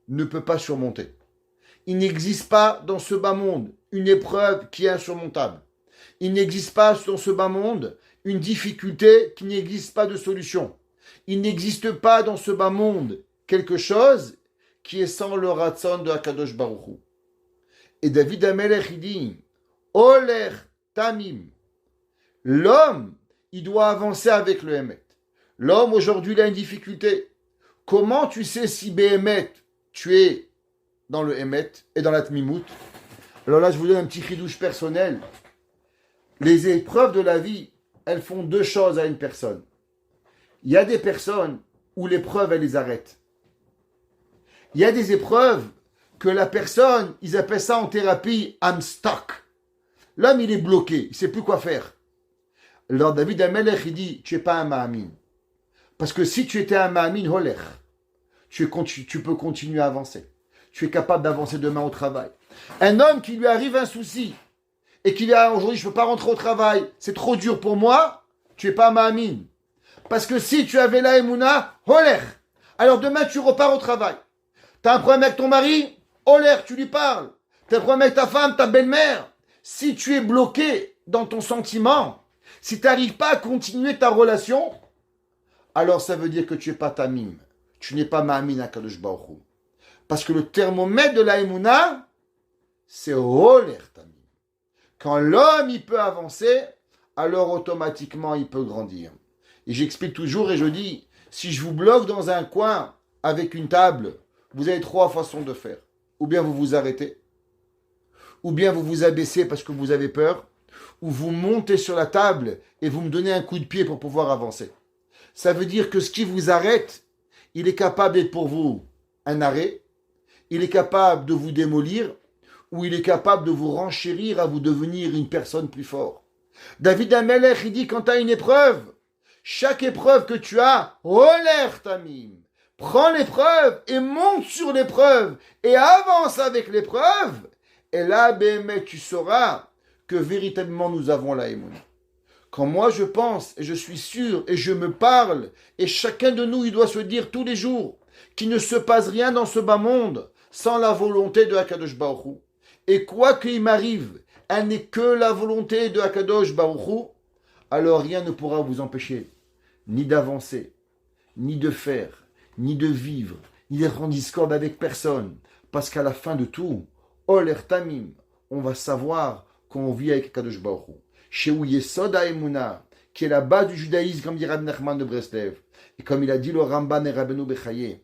ne peut pas surmonter. Il n'existe pas dans ce bas monde une épreuve qui est insurmontable. Il n'existe pas dans ce bas monde une difficulté qui n'existe pas de solution. Il n'existe pas dans ce bas monde quelque chose qui est sans le ratson de Hakadosh Baruch Hu. Et David Amelech il dit Oler Tamim. L'homme, il doit avancer avec le Emet. L'homme aujourd'hui il a une difficulté. Comment tu sais si Behemet tu es dans le Emet et dans la Tmimout? Alors là je vous donne un petit chidouche personnel. Les épreuves de la vie, elles font deux choses à une personne. Il y a des personnes où l'épreuve elle les arrête. Il y a des épreuves que la personne, ils appellent ça en thérapie, I'm stuck. L'homme il est bloqué, il ne sait plus quoi faire. Alors David Amelech il dit, tu n'es pas un Ma'amin. Parce que si tu étais un Ma'amin, Holer, tu peux continuer à avancer. Tu es capable d'avancer demain au travail. Un homme qui lui arrive un souci et qui lui a aujourd'hui, je ne peux pas rentrer au travail, c'est trop dur pour moi, tu n'es pas un Ma'amin. Parce que si tu avais la Emouna, Holer, alors demain tu repars au travail. Tu as un problème avec ton mari, Holer, tu lui parles. Tu as un problème avec ta femme, ta belle-mère. Si tu es bloqué dans ton sentiment, si tu n'arrives pas à continuer ta relation, alors ça veut dire que tu n'es pas tamim. Tu n'es pas ma'amin à Kadosh Baruch Hu. Parce que le thermomètre de la Emouna, c'est Holer tamim. Quand l'homme il peut avancer, alors automatiquement il peut grandir. Et j'explique toujours et je dis, si je vous bloque dans un coin avec une table, vous avez trois façons de faire. Ou bien vous vous arrêtez, ou bien vous vous abaissez parce que vous avez peur, ou vous montez sur la table et vous me donnez un coup de pied pour pouvoir avancer. Ça veut dire que ce qui vous arrête, il est capable d'être pour vous un arrêt, il est capable de vous démolir, ou il est capable de vous renchérir à vous devenir une personne plus forte. David Amelech, il dit quand tu as une épreuve, chaque épreuve que tu as, Holer Tamim. Prends l'épreuve et monte sur l'épreuve et avance avec l'épreuve. Et là, Béhémet, tu sauras que véritablement nous avons la Emouna. Quand moi je pense et je suis sûr et je me parle, et chacun de nous il doit se dire tous les jours qu'il ne se passe rien dans ce bas monde sans la volonté de Hakadosh Baruch Hu. Et quoi qu'il m'arrive, elle n'est que la volonté de Hakadosh Baruch Hu, alors rien ne pourra vous empêcher ni d'avancer, ni de faire, ni de vivre, ni d'être en discorde avec personne. Parce qu'à la fin de tout, Oler Tamim, on va savoir qu'on vit avec Kadosh Baruch Hu. Shehu Yesod HaEmuna, qui est la base du judaïsme, comme dit Rabbi Nachman de Breslev. Et comme il a dit le Ramban et Rabbeinu Bechaye,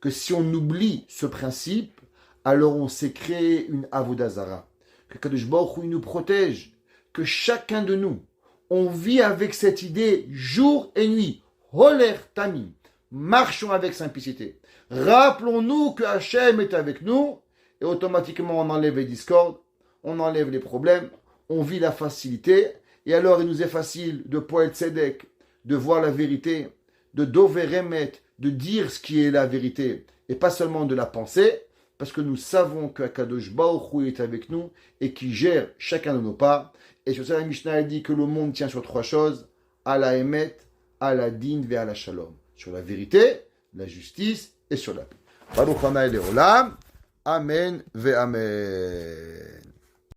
que si on oublie ce principe, alors on s'est créé une Avodah Zara. Que Kadosh Baruch Hu nous protège, que chacun de nous, on vit avec cette idée jour et nuit. Holer Tamim. Marchons avec simplicité. Rappelons-nous que Hachem est avec nous et automatiquement on enlève les discordes, on enlève les problèmes, on vit la facilité Et alors, il nous est facile de poète Tzedek, de voir la vérité, de dover emet, de dire ce qui est la vérité, et pas seulement de la penser, parce que nous savons que Akadosh Baruch Hu est avec nous et qui gère chacun de nos pas. Et sur ça, la Mishnah dit que le monde tient sur 3 choses, à la emet, à la din et à la shalom. Sur la vérité, la justice et sur la paix. Baruch Hanaï Leolam. Amen ve amen.